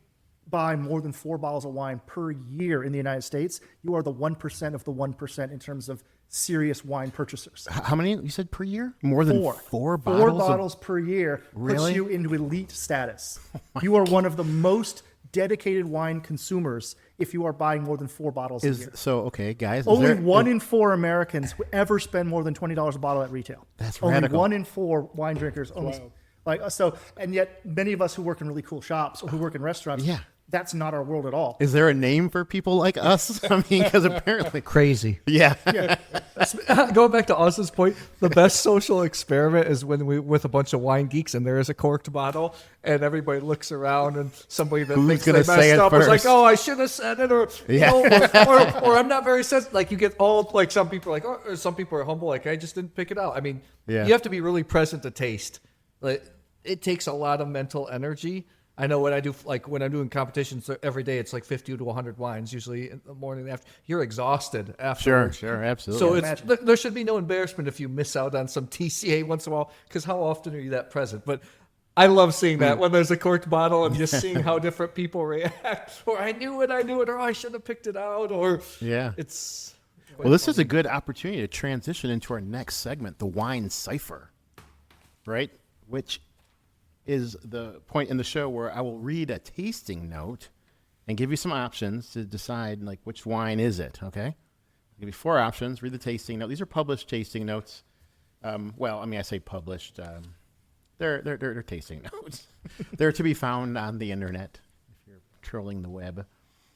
buy more than 4 bottles of wine per year in the United States, you are the 1% of the 1% in terms of serious wine purchasers. How many you said per year? More than 4 bottles. 4 bottles per year Really? puts you into elite status. You are one of the most dedicated wine consumers if you are buying more than 4 bottles a year. Okay, guys. Only 1 in 4 Americans who ever spend more than $20 a bottle at retail. That's only radical. 1 in 4 wine drinkers. Almost, and yet many of us who work in really cool shops or who work in restaurants. Yeah. That's not our world at all. Is there a name for people like us? I mean, because apparently, Crazy. yeah. Going back to Austin's point, the best social experiment is when we with a bunch of wine geeks and there is a corked bottle and everybody looks around and somebody that Who's thinks gonna they say messed it up is like, first? oh, I should have said it, or or I'm not very sensitive. Like you get all some people are like, or some people are humble, like I just didn't pick it out. I mean, Yeah. you have to be really present to taste. Like it takes a lot of mental energy. I know when I do, when I'm doing competitions every day, it's 50 to 100 wines, usually in the morning and after. You're exhausted afterwards. Sure, absolutely. So there should be no embarrassment if you miss out on some TCA once in a while, because how often are you that present? But I love seeing that when there's a corked bottle and just seeing how different people react. Or I knew it, or I should have picked it out. Or it's. Well, this is a good opportunity to transition into our next segment, the wine cipher, right? Which is the point in the show where I will read a tasting note and give you some options to decide which wine is it. Okay, I'll give you 4 options. Read the tasting note. These are published tasting notes. I say published. They're tasting notes. They're to be found on the internet if you're trolling the web.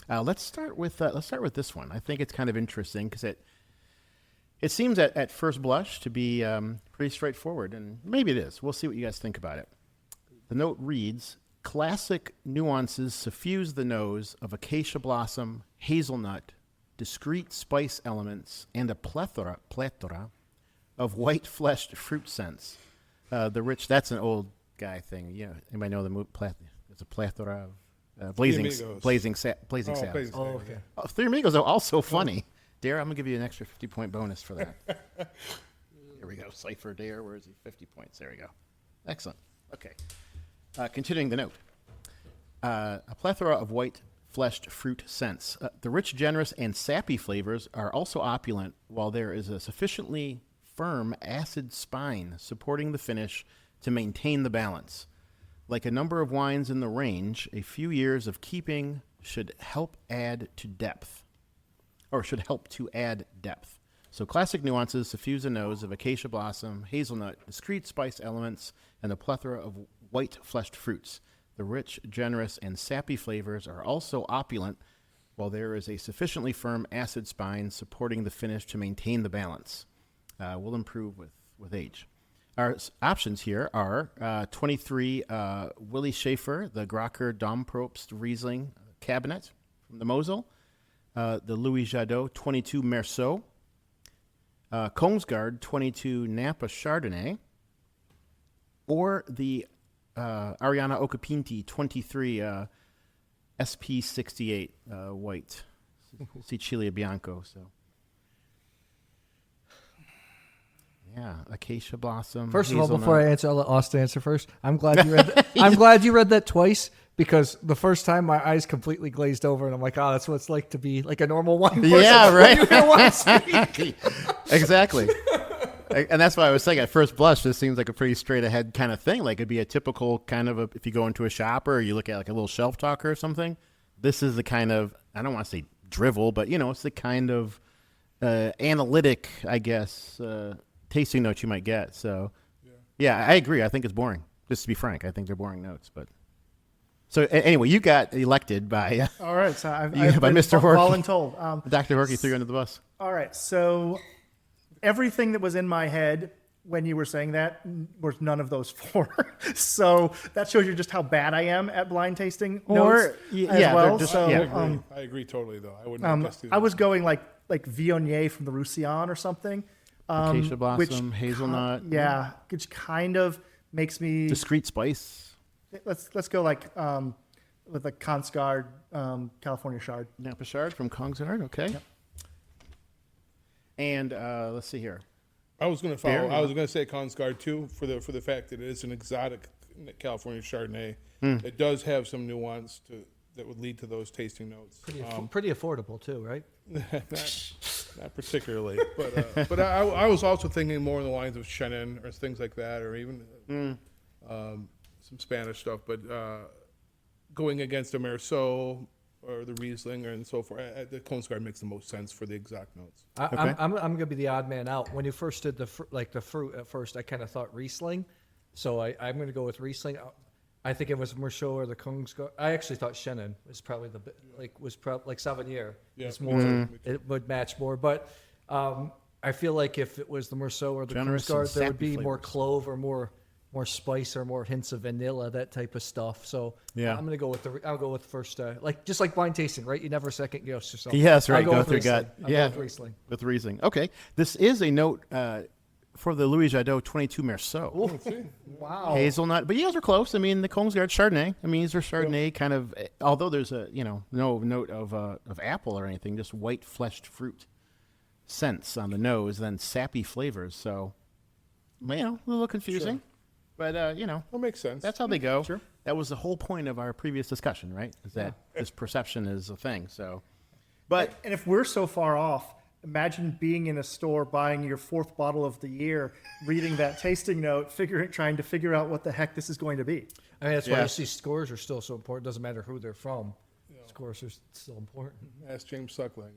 Let's start with this one. I think it's kind of interesting because it seems at first blush to be pretty straightforward, and maybe it is. We'll see what you guys think about it. The note reads, classic nuances suffuse the nose of acacia blossom, hazelnut, discrete spice elements, and a plethora of white-fleshed fruit scents. The rich, that's an old guy thing. Yeah, anybody know the movie? There's a plethora of Blazing Amigos. Blazing Oh, Saddles. Blazing Oh, Saddles, okay. Oh, Three Amigos are also funny. Dair, I'm gonna give you an extra 50-point bonus for that. Here we go. Cipher Dair. Where is he? 50 points. There we go. Excellent. Okay. Continuing the note. A plethora of white-fleshed fruit scents. The rich, generous, and sappy flavors are also opulent, while there is a sufficiently firm acid spine supporting the finish to maintain the balance. Like a number of wines in the range, a few years of keeping should help add to depth. So classic nuances suffuse a nose of acacia blossom, hazelnut, discrete spice elements, and a plethora of white-fleshed fruits. The rich, generous, and sappy flavors are also opulent, while there is a sufficiently firm acid spine supporting the finish to maintain the balance. Will improve with age. Our options here are 23 Willi Schaefer, the Grocker Dompropst Riesling Cabinet from the Mosel, the Louis Jadot 22 Merceau, Kongsgaard 22 Napa Chardonnay, or the Ariana Occhipinti 23 SP68 White Sicilia Bianco. So, yeah, acacia blossom. First of all, hazelnut. before I answer, I'll let Austin answer first. I'm glad you read that. I'm glad you read that twice because the first time my eyes completely glazed over and I'm like, oh, that's what it's like to be like a normal wine person. Yeah, right. You hear one speak. Exactly. And that's why I was saying at first blush, this seems like a pretty straight ahead kind of thing. Like it'd be a typical kind of if you go into a shop or you look at like a little shelf talker or something. This is the kind of, I don't want to say drivel, but it's the kind of analytic, I guess, tasting notes you might get. So, yeah, I agree. I think it's boring. Just to be frank, I think they're boring notes. But so anyway, you got elected by All right, so I've by been Mr. Horkey. voluntold. Dr. Horkey threw you under the bus. All right, so everything that was in my head when you were saying that was none of those four. So that shows you just how bad I am at blind tasting notes as well. just- So yeah. I agree totally, though. I wouldn't guess I was going like Viognier from the Roussillon or something. Acacia which blossom, hazelnut. Yeah, which kind of makes me. Discreet spice. Let's go with the Kongsgaard California Chard. Napa Chard from Kongsgaard. Okay. Yep. And let's see here. I was going to follow. Dair, I was going to say Kongsgaard too for the fact that it is an exotic California Chardonnay. It does have some nuance that would lead to those tasting notes. Pretty affordable too, right? Not particularly, but I was also thinking more in the lines of Chenin or things like that, or even some Spanish stuff. But going against a Merceau or the Riesling and so forth, the Kongsgaard makes the most sense for the exact notes. I'm going to be the odd man out. When you first did the fruit at first, I kind of thought Riesling, so I'm going to go with Riesling. I think it was Merceau or the Kongsgaard. I actually thought Chenin was probably like Sauvignon. Yeah. It's more it would match more, but I feel like if it was the Merceau or the Generous and Kongsgaard, there would sappy be more flavors. clove or more spice or more hints of vanilla, that type of stuff. So Yeah. I'm gonna go with I'll go with first just like blind tasting, right? You never second guess yourself. Yeah, that's right. I'll Go with through Riesling. gut. I'll Yeah. go with Riesling. With Riesling. Okay. This is a note for the Louis Jadot 22 Merceau. Wow. Hazelnut. But you guys are close. I mean, the Kongsgaard Chardonnay. I mean, these are Chardonnay kind of, although there's no note of apple or anything, just white fleshed fruit scents on the nose, then sappy flavors. So, a little confusing. But, That makes sense. that's how they go. Sure. That was the whole point of our previous discussion, right? Is that this perception is a thing. So, but And if we're so far off, imagine being in a store buying your fourth bottle of the year, reading that tasting note, trying to figure out what the heck this is going to be. I mean, that's why Yeah. you see scores are still so important. Doesn't matter who they're from. Scores are still important. Ask James Suckling.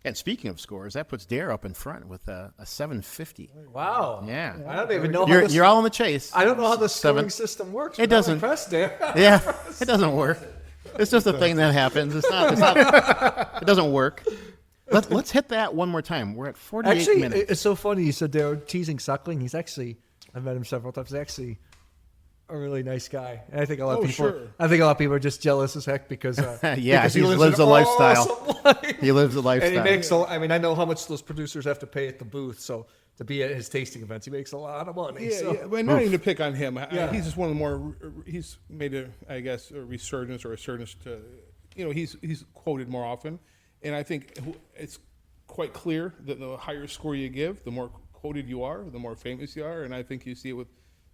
and speaking of scores, that puts Dair up in front with a 750. Wow. Yeah. I don't even know You're all in the chase. I don't know how the scoring Seven. system works. It but I'm doesn't. impressed there. Yeah, it doesn't work. It's just a thing that happens. It's not. It doesn't work. Let's hit that one more time. We're at 48 Actually, minutes. it's so funny. You said they're teasing Suckling. I've met him several times. He's actually a really nice guy. And I think a lot of Oh, people. sure. I think a lot of people are just jealous as heck because Yeah, because he lives an a lifestyle. awesome life. He lives a And lifestyle. he makes. I mean, I know how much those producers have to pay at the booth. So to be at his tasting events, he makes a lot of money. Yeah, so. yeah, but not even to pick on him. Yeah. He's just one of the more. He's made a resurgence or a resurgence to, he's quoted more often, and I think it's quite clear that the higher score you give, the more quoted you are, the more famous you are, and I think you see it with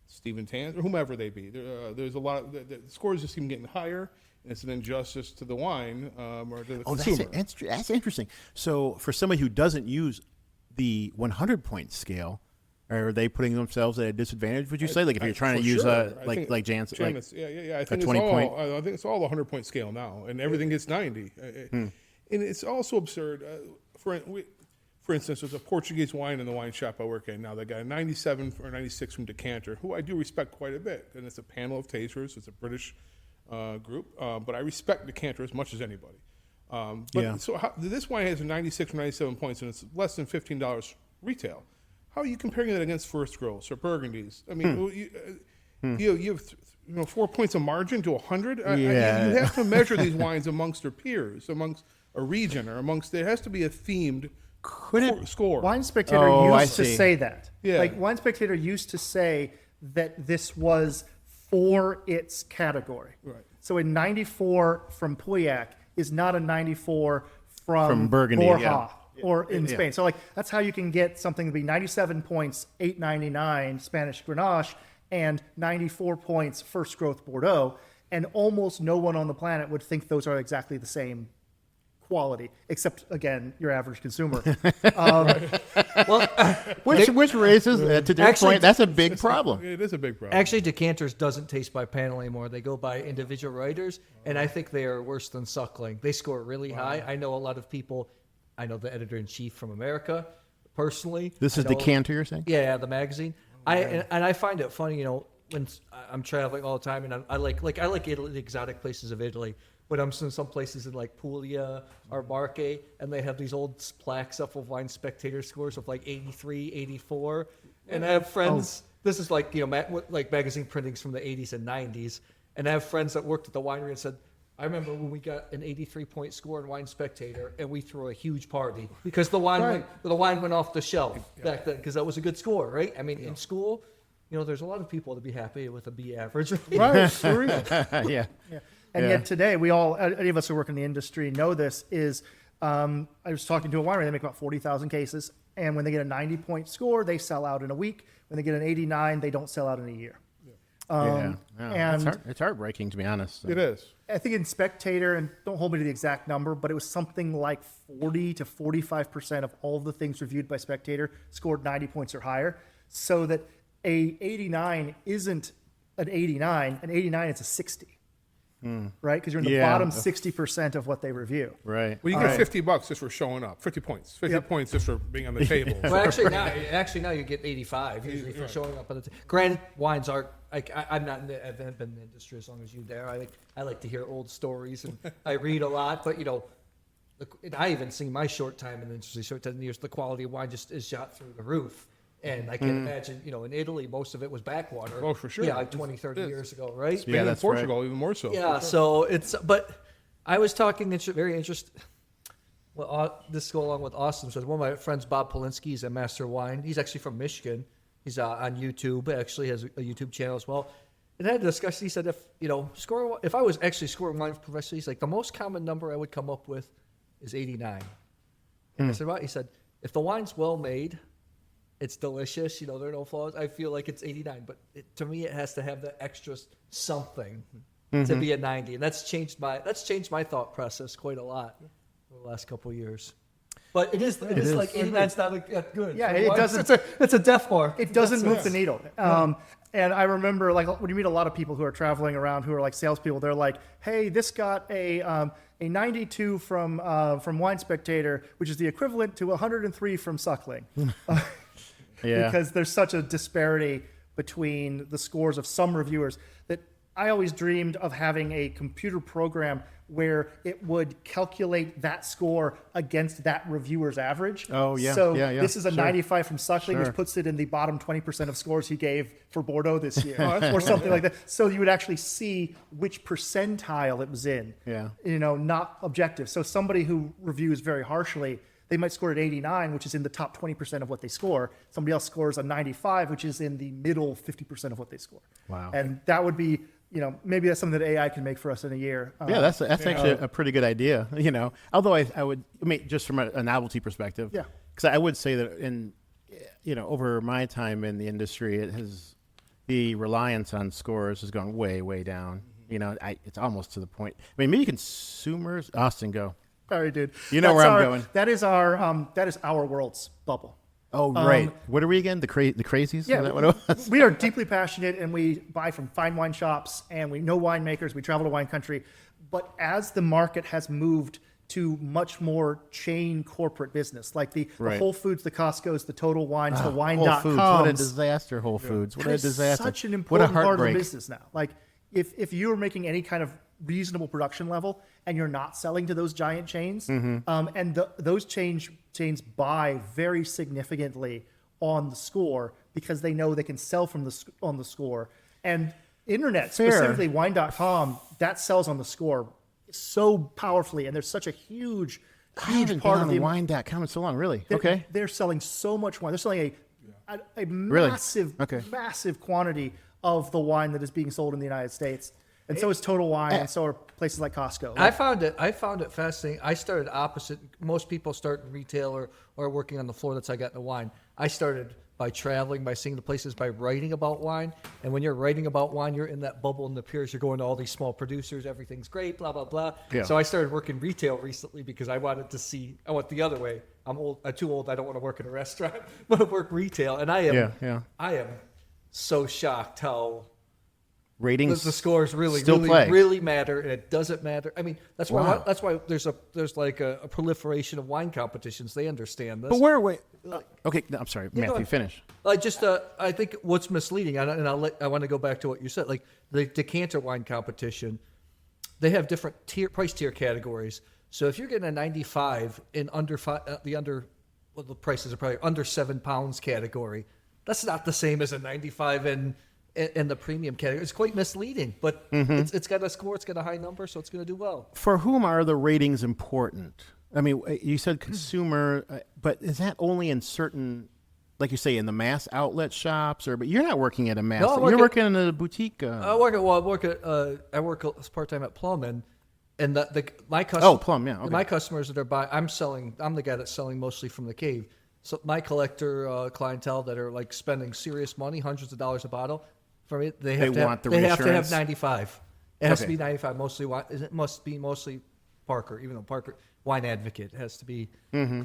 Stephen Tan or whomever they be. There's a lot of the scores just keep getting higher, and it's an injustice to the wine or to the consumer. That's interesting. So for somebody who doesn't use the 100-point scale, are they putting themselves at a disadvantage? Would you say, like if you're trying to use like Jansen, like yeah, I think a 20-point? I think it's all the 100-point scale now, and everything gets 90. And it's also absurd. For instance, there's a Portuguese wine in the wine shop I work in now. They got a 97 or 96 from Decanter, who I do respect quite a bit, and it's a panel of tasters. It's a British group, but I respect Decanter as much as anybody. So this wine has a 96 or 97 points, and it's less than $15 retail. How are you comparing that against First Growths or Burgundies? I mean, you have 4 points of margin to 100. You have to measure these wines amongst their peers, amongst a region, or amongst. There has to be a themed score. Wine Spectator used to say that. Yeah. Like Wine Spectator used to say that this was for its category. Right. So a 94 from Pauillac is not a 94 from Burgundy, Borja or in Spain. So like that's how you can get something to be 97 points, $8.99 Spanish Grenache, and 94 points First Growth Bordeaux, and almost no one on the planet would think those are exactly the same quality, except again your average consumer. Which raises to their point, that's a big problem. It is a big problem. Actually, Decanters doesn't taste by panel anymore. They go by individual writers, and I think they are worse than Suckling. They score really high. I know a lot of people. I know the editor-in-chief from America, personally. This is Decanter, you're saying? Yeah, the magazine. I find it funny, when I'm traveling all the time, and I like Italy, the exotic places of Italy. But I'm in some places in like Puglia or Marche, and they have these old plaques up of Wine Spectator scores of like 83, 84. And I have friends, this is like, like magazine printings from the 80s and 90s. And I have friends that worked at the winery and said, I remember when we got an 83-point score in Wine Spectator, and we threw a huge party because the wine went off the shelf back then because that was a good score, right? I mean, in school, there's a lot of people to be happy with a B average. Right, for real. Yeah. And yet today, any of us who work in the industry know this, is I was talking to a winery, they make about 40,000 cases, and when they get a 90-point score, they sell out in a week. When they get an 89, they don't sell out in a year. And And it's heartbreaking, to be honest. It is. I think in Spectator, and don't hold me to the exact number, but it was something like 40 to 45% of all the things reviewed by Spectator scored 90 points or higher, so that a 89 isn't an 89. An 89 is a 60. Right? Because you're in the bottom 60% of what they review. Right. Well, you get $50 just for showing up. 50 points. 50 points just for being on the table. Well, actually now you get 85 usually for showing up on the Granted, wines are. I haven't been in the industry as long as you, Dair. I like to hear old stories, and I read a lot. But I even seen my short time in the industry, 10 years. The quality of wine just is shot through the roof. And I can imagine, in Italy, most of it was backwater. Oh, for sure. Yeah, like 20, 30 years ago, right? Spain and Portugal, even more so. Yeah, so but I was talking, very interesting. Well, this go along with Austin. So one of my friends, Bob Polinsky, is a master of wine. He's actually from Michigan. He's on YouTube. Actually has a YouTube channel as well. And I had a discussion. He said, if I was actually scoring wine professionally, he's like, the most common number I would come up with is 89. And I said, what? He said, if the wine's well made, it's delicious, there are no flaws, I feel like it's 89. But to me, it has to have that extra something to be a 90. And that's changed my thought process quite a lot over the last couple of years. But it is like 89's not good. Yeah, it doesn't. It's a death mark. It doesn't move the needle. And I remember, like, when you meet a lot of people who are traveling around who are like salespeople, they're like, "Hey, this got a 92 from Wine Spectator, which is the equivalent to 103 from Suckling." Because there's such a disparity between the scores of some reviewers that I always dreamed of having a computer program where it would calculate that score against that reviewer's average. Oh, yeah. So Yeah. this is a Sure. 95 from Suckling, Sure. which puts it in the bottom 20% of scores he gave for Bordeaux this year, or something like that. So you would actually see which percentile it was in. Yeah. Not objective. So somebody who reviews very harshly, they might score at 89, which is in the top 20% of what they score. Somebody else scores a 95, which is in the middle 50% of what they score. Wow. And that would be, maybe that's something that AI can make for us in a year. Yeah, that's actually a pretty good idea. Although I would, just from a novelty perspective. Yeah. Because I would say that over my time in the industry, the reliance on scores has gone way, way down. It's almost to the point. Maybe consumers. Austin, go. Sorry, dude. You know where I'm going. That is our world's bubble. Oh, right. What are we again? The crazies? Yeah, Is that what it was? we are deeply passionate, and we buy from fine wine shops, and we know winemakers. We travel to wine country. But as the market has moved to much more chain corporate business, like the Whole Foods, the Costco's, the Total Wines, the Wine.coms. Whole Foods. What a disaster, Whole Foods. What a disaster. Such an What a important part of the heartbreak. business now. Like, if you are making any kind of reasonable production level and you're not selling to those giant chains, and those chains buy very significantly on the score because they know they can sell on the score. And internet, specifically Wine.com, that sells on the score so powerfully, and there's such a huge part of the Wine.com in so long, really? Okay. They're selling so much wine. They're selling a Really? massive quantity of the wine that is being sold in the United States. And so is Total Wine, and so are places like Costco. I found it fascinating. I started opposite. Most people start in retail or working on the floor. That's how I got into wine. I started by traveling, by seeing the places, by writing about wine. And when you're writing about wine, you're in that bubble in the peers. You're going to all these small producers. Everything's great, blah, blah, blah. Yeah. So I started working retail recently because I went the other way. I'm old. I'm too old. I don't want to work in a restaurant. I want to work retail. And I am so shocked how ratings. The scores really matter, and it doesn't matter. That's why. That's why there's like a proliferation of wine competitions. They understand this. But okay, no, I'm sorry, Matthew. Finish. I think what's misleading, I want to go back to what you said. Like the decanter wine competition, they have different price tier categories. So if you're getting a 95 in the prices are probably under £7 category, that's not the same as a 95 in the premium category. It's quite misleading, but it's got a score, it's got a high number, so it's going to do well. For whom are the ratings important? You said consumer, but is that only in certain, like you say, in the mass outlet shops, but you're not working at a mass. No, you're working in a boutique. I work part time at Plum, and my customers. Oh, Plum, yeah. Okay. My customers that are buying, I'm the guy that's selling mostly from the cave. So my collector clientele that are like spending serious money, hundreds of dollars a bottle. For me, they have to have 95. It has to be 95. It must be mostly Parker, even though Parker Wine Advocate has to be. Mm-hmm.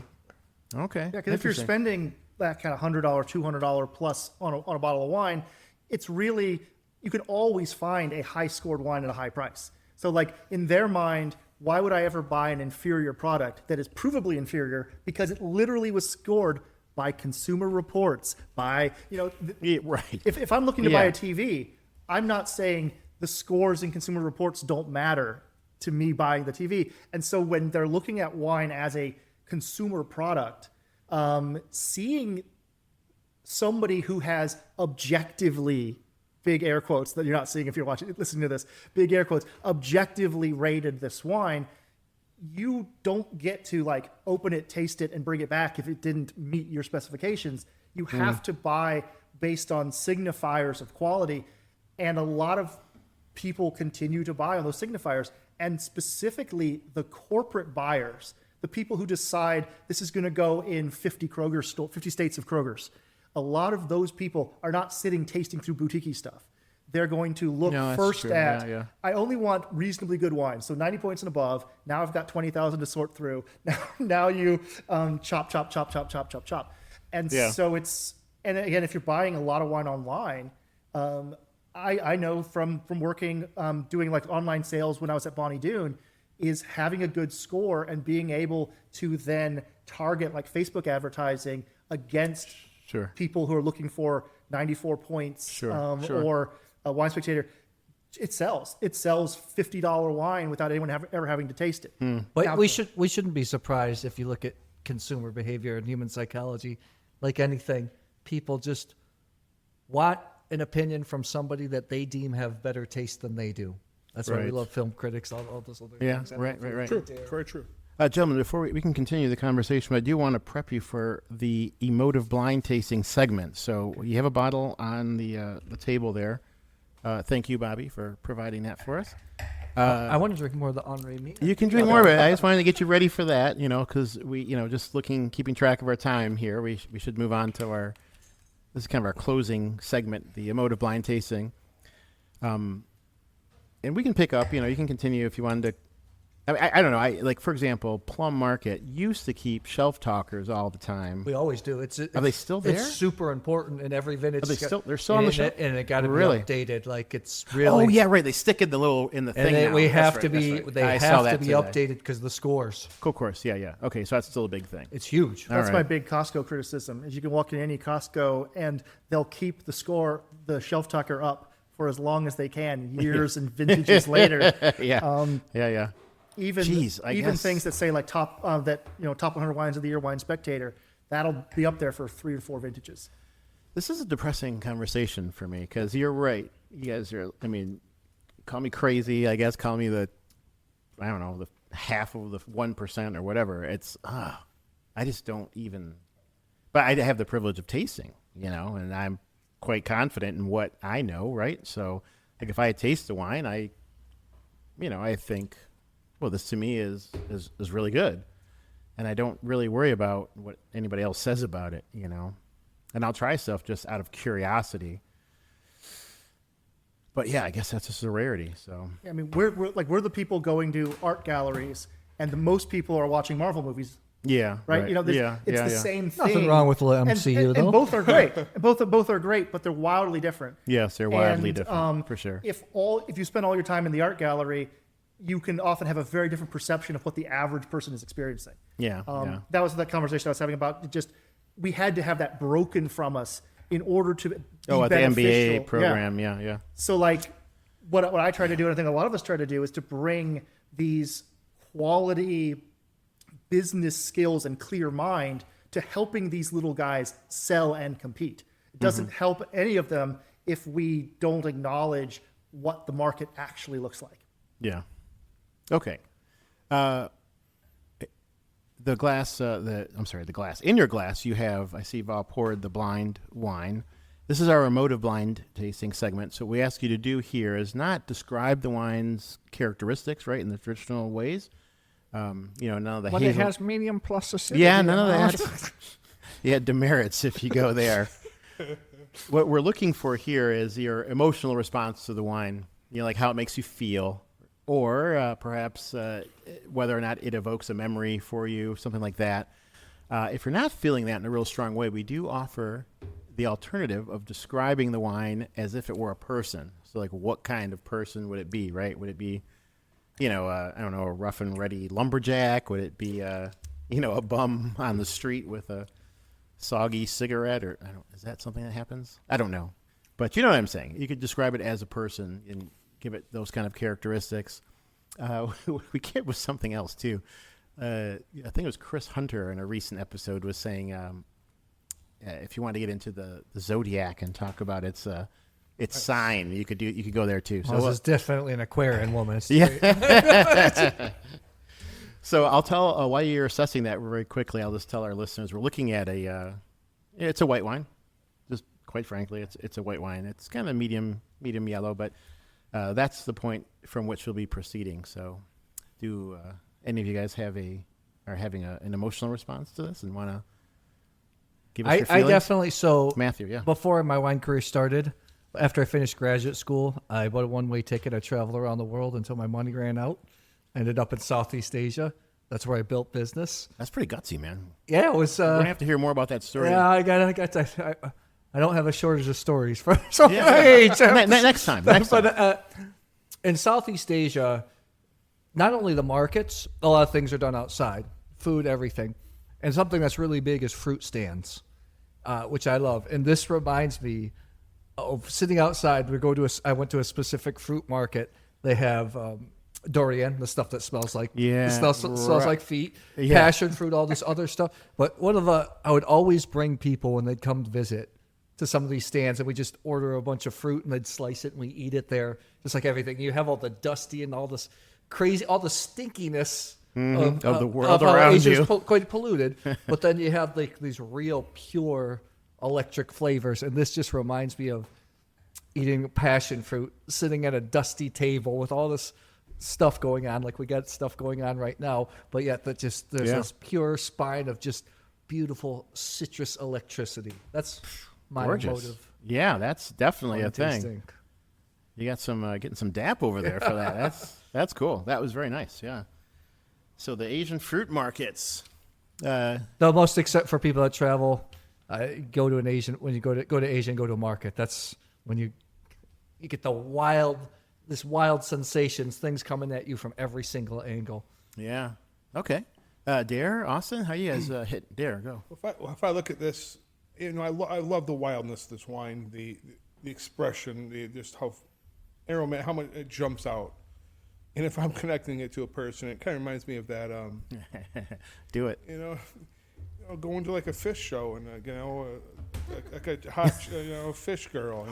Okay. Yeah, because if you're spending that kind of $100, $200 plus on a bottle of wine, it's really, you can always find a high scored wine at a high price. So like in their mind, why would I ever buy an inferior product that is provably inferior because it literally was scored by Consumer Reports, by, right. If I'm looking to buy a TV, I'm not saying the scores in Consumer Reports don't matter to me buying the TV. And so when they're looking at wine as a consumer product, seeing somebody who has objectively, big air quotes that you're not seeing if you're listening to this, big air quotes, objectively rated this wine, you don't get to like open it, taste it, and bring it back if it didn't meet your specifications. You have to buy based on signifiers of quality, and a lot of people continue to buy on those signifiers, and specifically the corporate buyers, the people who decide this is going to go in 50 states of Kroger's. A lot of those people are not sitting tasting through boutique stuff. They're going to look first at, I only want reasonably good wine. So 90 points and above. Now I've got 20,000 to sort through. Now you chop. And so and again, if you're buying a lot of wine online, I know from working, doing like online sales when I was at Bonnie Doon, is having a good score and being able to then target like Facebook advertising against people who are looking for 94 points or a Wine Spectator. It sells. It sells $50 wine without anyone ever having to taste it. But Now- we shouldn't be surprised if you look at consumer behavior and human psychology. Like anything, people just want an opinion from somebody that they deem have better taste than they do. That's why we Right. love film critics, all those other Yeah, things. right. True. Very true. Gentlemen, before we can continue the conversation, I do want to prep you for the emotive blind tasting segment. So you have a bottle on the table there. Thank you, Bobby, for providing that for us. I want to drink more of the Henri meat. You can drink more of it. I just wanted to get you ready for that, because we, just keeping track of our time here. We should move on to this is kind of our closing segment, the emotive blind tasting. And we can pick up, you can continue if you wanted to. I don't know. For example, Plum Market used to keep shelf talkers all the time. We always do. Are they still there? It's super important in every vintage. They're still on the shelf? And it got to be Really? updated. Like it's really. Oh yeah, right. They stick in the thing. And now. we That's have right, to that's be. right. They I saw have to that be today. updated because of the scores. Of course, yeah. Okay, so that's still a big thing. It's huge. All That's right. my big Costco criticism. Is you can walk in any Costco and they'll keep the shelf tucker up for as long as they can, years and vintages later. Yeah. Yeah. Even Jeez, I even guess- things that say like top 100 wines of the year, Wine Spectator, that'll be up there for 3 or 4 vintages. This is a depressing conversation for me because you're right. You guys are. Call me crazy. I guess call me the half of the 1% or whatever. It's I just don't even. But I have the privilege of tasting, and I'm quite confident in what I know, right? So, if I taste the wine, I think, well, this to me is really good, and I don't really worry about what anybody else says about it, And I'll try stuff just out of curiosity. But yeah, I guess that's just a rarity. So I mean, we're the people going to art galleries, and the most people are watching Marvel movies. yeah, Right? It's the same thing. Nothing wrong with the And- MCU and though. both are great. both are great, but they're wildly different. Yes, they're wildly And, different for sure. If you spend all your time in the art gallery, you can often have a very different perception of what the average person is experiencing. Yeah, That was the conversation I was having about just we had to have that broken from us in order to be at the MBA beneficial. program, yeah. So like what I try to do, and I think a lot of us try to do, is to bring these quality business skills and clear mind to helping these little guys sell and compete. It doesn't help any of them if we don't acknowledge what the market actually looks like. Yeah. Okay. The glass, the glass. In your glass, you have, I see you've all poured the blind wine. This is our emotive blind tasting segment. So what we ask you to do here is not describe the wine's characteristics, right, in the traditional ways. None of the hazel. medium plus acidity. Yeah, none of that. Yeah, demerits if you go there. What we're looking for here is your emotional response to the wine. Like how it makes you feel, or perhaps whether or not it evokes a memory for you, something like that. If you're not feeling that in a real strong way, we do offer the alternative of describing the wine as if it were a person. So, like, what kind of person would it be, right? Would it be, I don't know, a rough and ready lumberjack? Would it be, a bum on the street with a soggy cigarette? Or is that something that happens? I don't know. But you know what I'm saying. You could describe it as a person and give it those kind of characteristics. We get with something else, too. I think it was Chris Hunter in a recent episode was saying if you want to get into the zodiac and talk about its sign, you could go there, too. So This is definitely an Aquarian woman. It's yeah. So I'll tell while you're assessing that very quickly. I'll just tell our listeners we're looking at it's a white wine. Just quite frankly, it's a white wine. It's kind of medium yellow, but that's the point from which we'll be proceeding. So, do any of you guys are having an emotional response to this and want to give us your I feelings? definitely so Matthew, yeah. Before my wine career started, after I finished graduate school, I bought a one-way ticket. I traveled around the world until my money ran out. I ended up in Southeast Asia. That's where I built business. That's pretty gutsy, man. Yeah, it was. We're gonna have to hear more about that story. Yeah, I don't have a shortage of stories for my age. Next time. But in Southeast Asia, not only the markets, a lot of things are done outside, food, everything. And something that's really big is fruit stands, which I love. And this reminds me sitting outside. I went to a specific fruit market. They have durian, the stuff that smells like smells like feet, passion fruit, all this other stuff. But I would always bring people when they'd come visit to some of these stands, and we just order a bunch of fruit and they'd slice it and we eat it there, just like everything. You have all the dusty and all this crazy, all the stinkiness of the world how around Asia's you. quite polluted. But then you have like these real pure electric flavors, and this just reminds me of eating passion fruit, sitting at a dusty table with all this stuff going on, like we got stuff going on right now, but yet there's this pure spine of just beautiful citrus electricity. That's my motive. Yeah, that's definitely a thing. Tasting. You got some getting some dap over there for that. That's cool. That was very nice. Yeah. So the Asian fruit markets. The most except for people that travel, go to an Asian. When you go to Asia and go to a market, that's when you get this wild sensations, things coming at you from every single angle. Yeah. Okay. Dair, Austin, how you guys hit? Dair, go. If I look at this, I love the wildness of this wine, the expression, just how aromatic, how much it jumps out. And if I'm connecting it to a person, it kind of reminds me of that. Do it. Going to like a Phish show and like a hot Phish girl.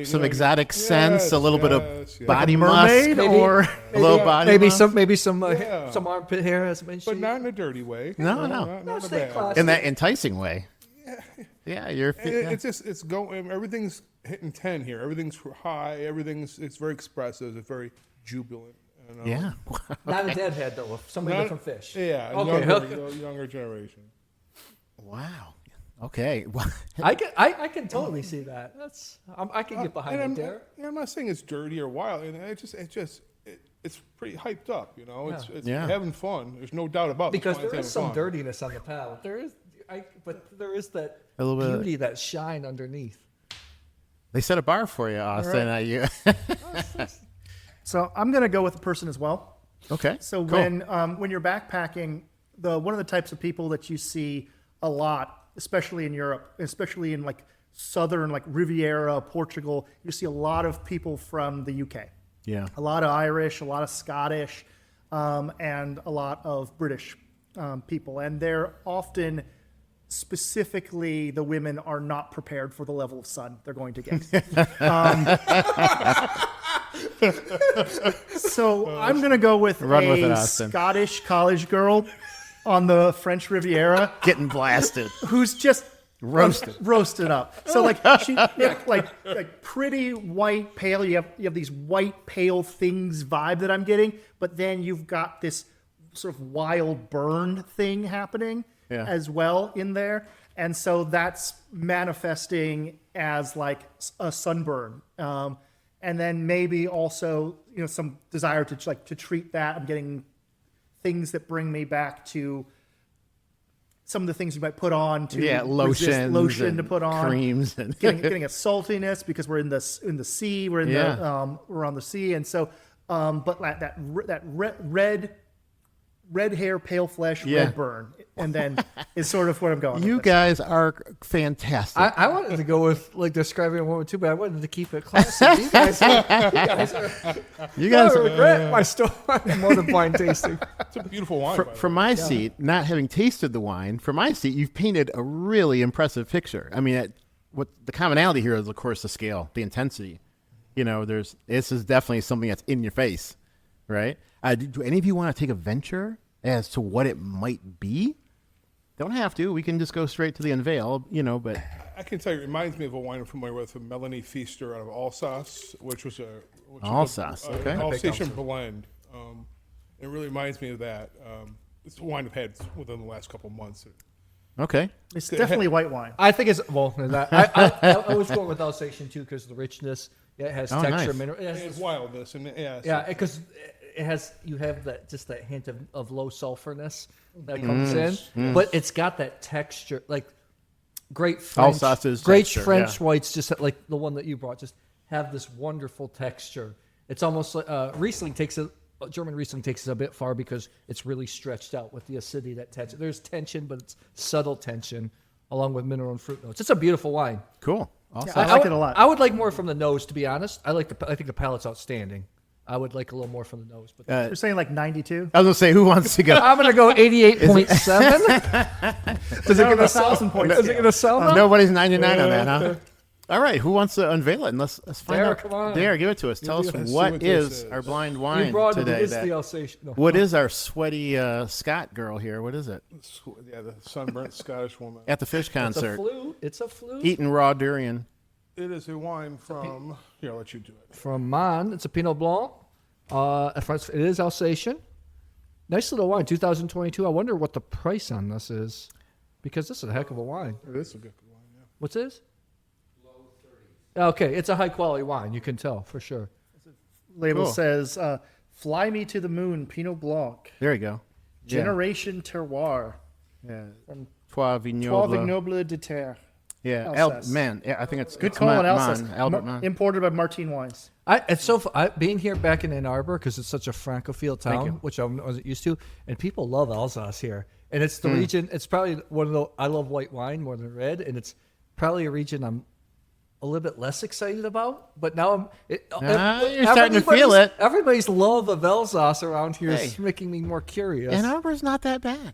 Some exotic scents, a little bit of body mermaid, musk, or a little body. Maybe musk. some armpit hair has been but not in a dirty way. No. Not in a bad. classy. In that enticing way. Yeah, It's going. Everything's hitting 10 here. Everything's high. It's very expressive. It's very jubilant. Yeah. Not a deadhead though. Somebody from Phish. Yeah. Okay. Younger generation. Wow. Okay. I can totally see that. I can get behind it there. I'm not saying it's dirty or wild. It's pretty hyped up. It's having fun. There's no doubt about it. Because there is some dirtiness on the palate. But there is that A little bit beauty, that shine underneath. They set a bar for you, Austin. Right. So I'm going to go with a person as well. Okay. So cool. when you're backpacking, one of the types of people that you see a lot, especially in Europe, especially in like southern like Riviera, Portugal, you see a lot of people from the UK. Yeah. A lot of Irish, a lot of Scottish, and a lot of British people, and they're often. Specifically, the women are not prepared for the level of sun they're going to get. So I'm going to go with a Scottish college girl on the French Riviera. Getting blasted. Who's just roasted up. So like she like pretty white, pale. You have these white, pale things vibe that I'm getting, but then you've got this sort of wild burn thing happening. As well in there, and so that's manifesting as like a sunburn, and then maybe also some desire to treat that. I'm getting things that bring me back to some of the things you might put on to lotion to put on, creams, and getting a saltiness because we're in the sea, we're on the sea, and so but like that red hair, pale flesh, red burn, and then is sort of what I'm going. You guys are fantastic. I wanted to go with like describing a woman too, but I wanted to keep it classy. You guys regret my story more than wine tasting. It's a beautiful wine. From my seat, not having tasted the wine, from my seat, you've painted a really impressive picture. I mean, what the commonality here is, of course, the scale, the intensity. This is definitely something that's in your face, right? Do any of you want to take a venture as to what it might be? Don't have to. We can just go straight to the unveil, but... I can tell you, it reminds me of a wine I'm familiar with, from Melanie Feaster out of Alsace, which was an Alsatian blend. It really reminds me of that. It's a wine I've had within the last couple of months. Okay. It's definitely white wine. I think it's... I was going with Alsatian, too, because of the richness. Yeah, it has texture. Nice. It has wildness. Because... you have that hint of low sulfurness that comes in, but it's got that texture, like great French whites, just like the one that you brought, just have this wonderful texture. It's almost like German Riesling takes it a bit far because it's really stretched out with the acidity, that tension. There's tension, but it's subtle tension along with mineral and fruit notes. It's a beautiful wine. Cool. Awesome. I like it a lot. I would like more from the nose, to be honest. I think the palate's outstanding. I would like a little more from the nose. But You're saying like 92? I was gonna say, who wants to go? I'm gonna go 88.7. Is it gonna sound? 1,000 points. Is it gonna sound? Nobody's 99 on that, huh? All right, who wants to unveil it? And let's find Dair, out. come on. Dair, give it to us. Tell us Let's see what what this is is. our blind You wine brought it. today. It's that- the Alsatian. No. what is our sweaty Scott girl here? What is it? Yeah, the sunburnt Scottish woman. At the Phish It's a concert, flute. It's a flute. eating raw durian. It is a wine from. Here, I'll let you do it. From Man. It's a Pinot Blanc. It is Alsatian. Nice little wine, 2022. I wonder what the price on this is, because this is a heck of a wine. It is a good wine. Yeah. What's this? Low 30s. Okay, it's a high quality wine. You can tell for sure. Label Cool. says, "Fly Me to the Moon, Pinot Blanc, There you go. Yeah. Generation Terroir, Yeah. from Trois Trois Vignobles. Vignobles de Terre." Yeah. Alsace. Man, yeah, I think it's Good it's call on Man, Alsace. Albert Man. Imported by Martine Wines. Being here back in Ann Arbor, because it's such a Francophile Thank you. town, which I wasn't used to, and people love Alsace here. And it's the region. It's probably one of the. I love white wine more than red, and it's probably a region I'm a little bit less excited about. But now you're starting to feel it. Everybody's love of Alsace around here is Hey. making me more curious. Ann Arbor's not that bad.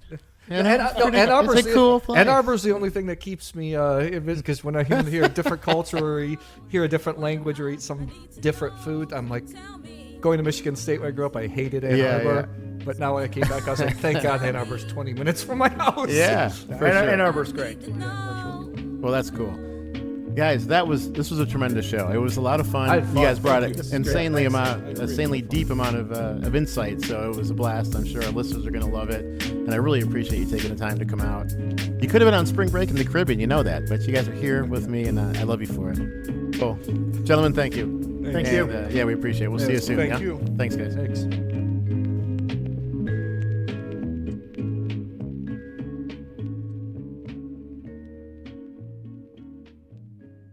Ann Arbor's it's a cool place. Ann Arbor's the only thing that keeps me because when I hear a different culture or hear a different language or eat some different food, I'm like, going to Michigan State where I grew up, I hated Ann Yeah, Arbor. But now when I came back, I was like, thank God Ann Arbor's 20 minutes from my house. Yeah, for sure. Ann Arbor's great. Well, that's cool. Guys, this was a tremendous show. It was a lot of fun. I had You fun. guys brought Thank an you. insanely deep amount of insight. So it was a blast. I'm sure our listeners are going to love it, and I really appreciate you taking the time to come out. You could have been on spring break in the Caribbean, you know that, but you guys are here with me, and I love you for it. Cool, gentlemen. Thank you. Thank you. Yeah, we appreciate it. We'll see you soon. Thank yeah? you. Thanks, guys. Thanks.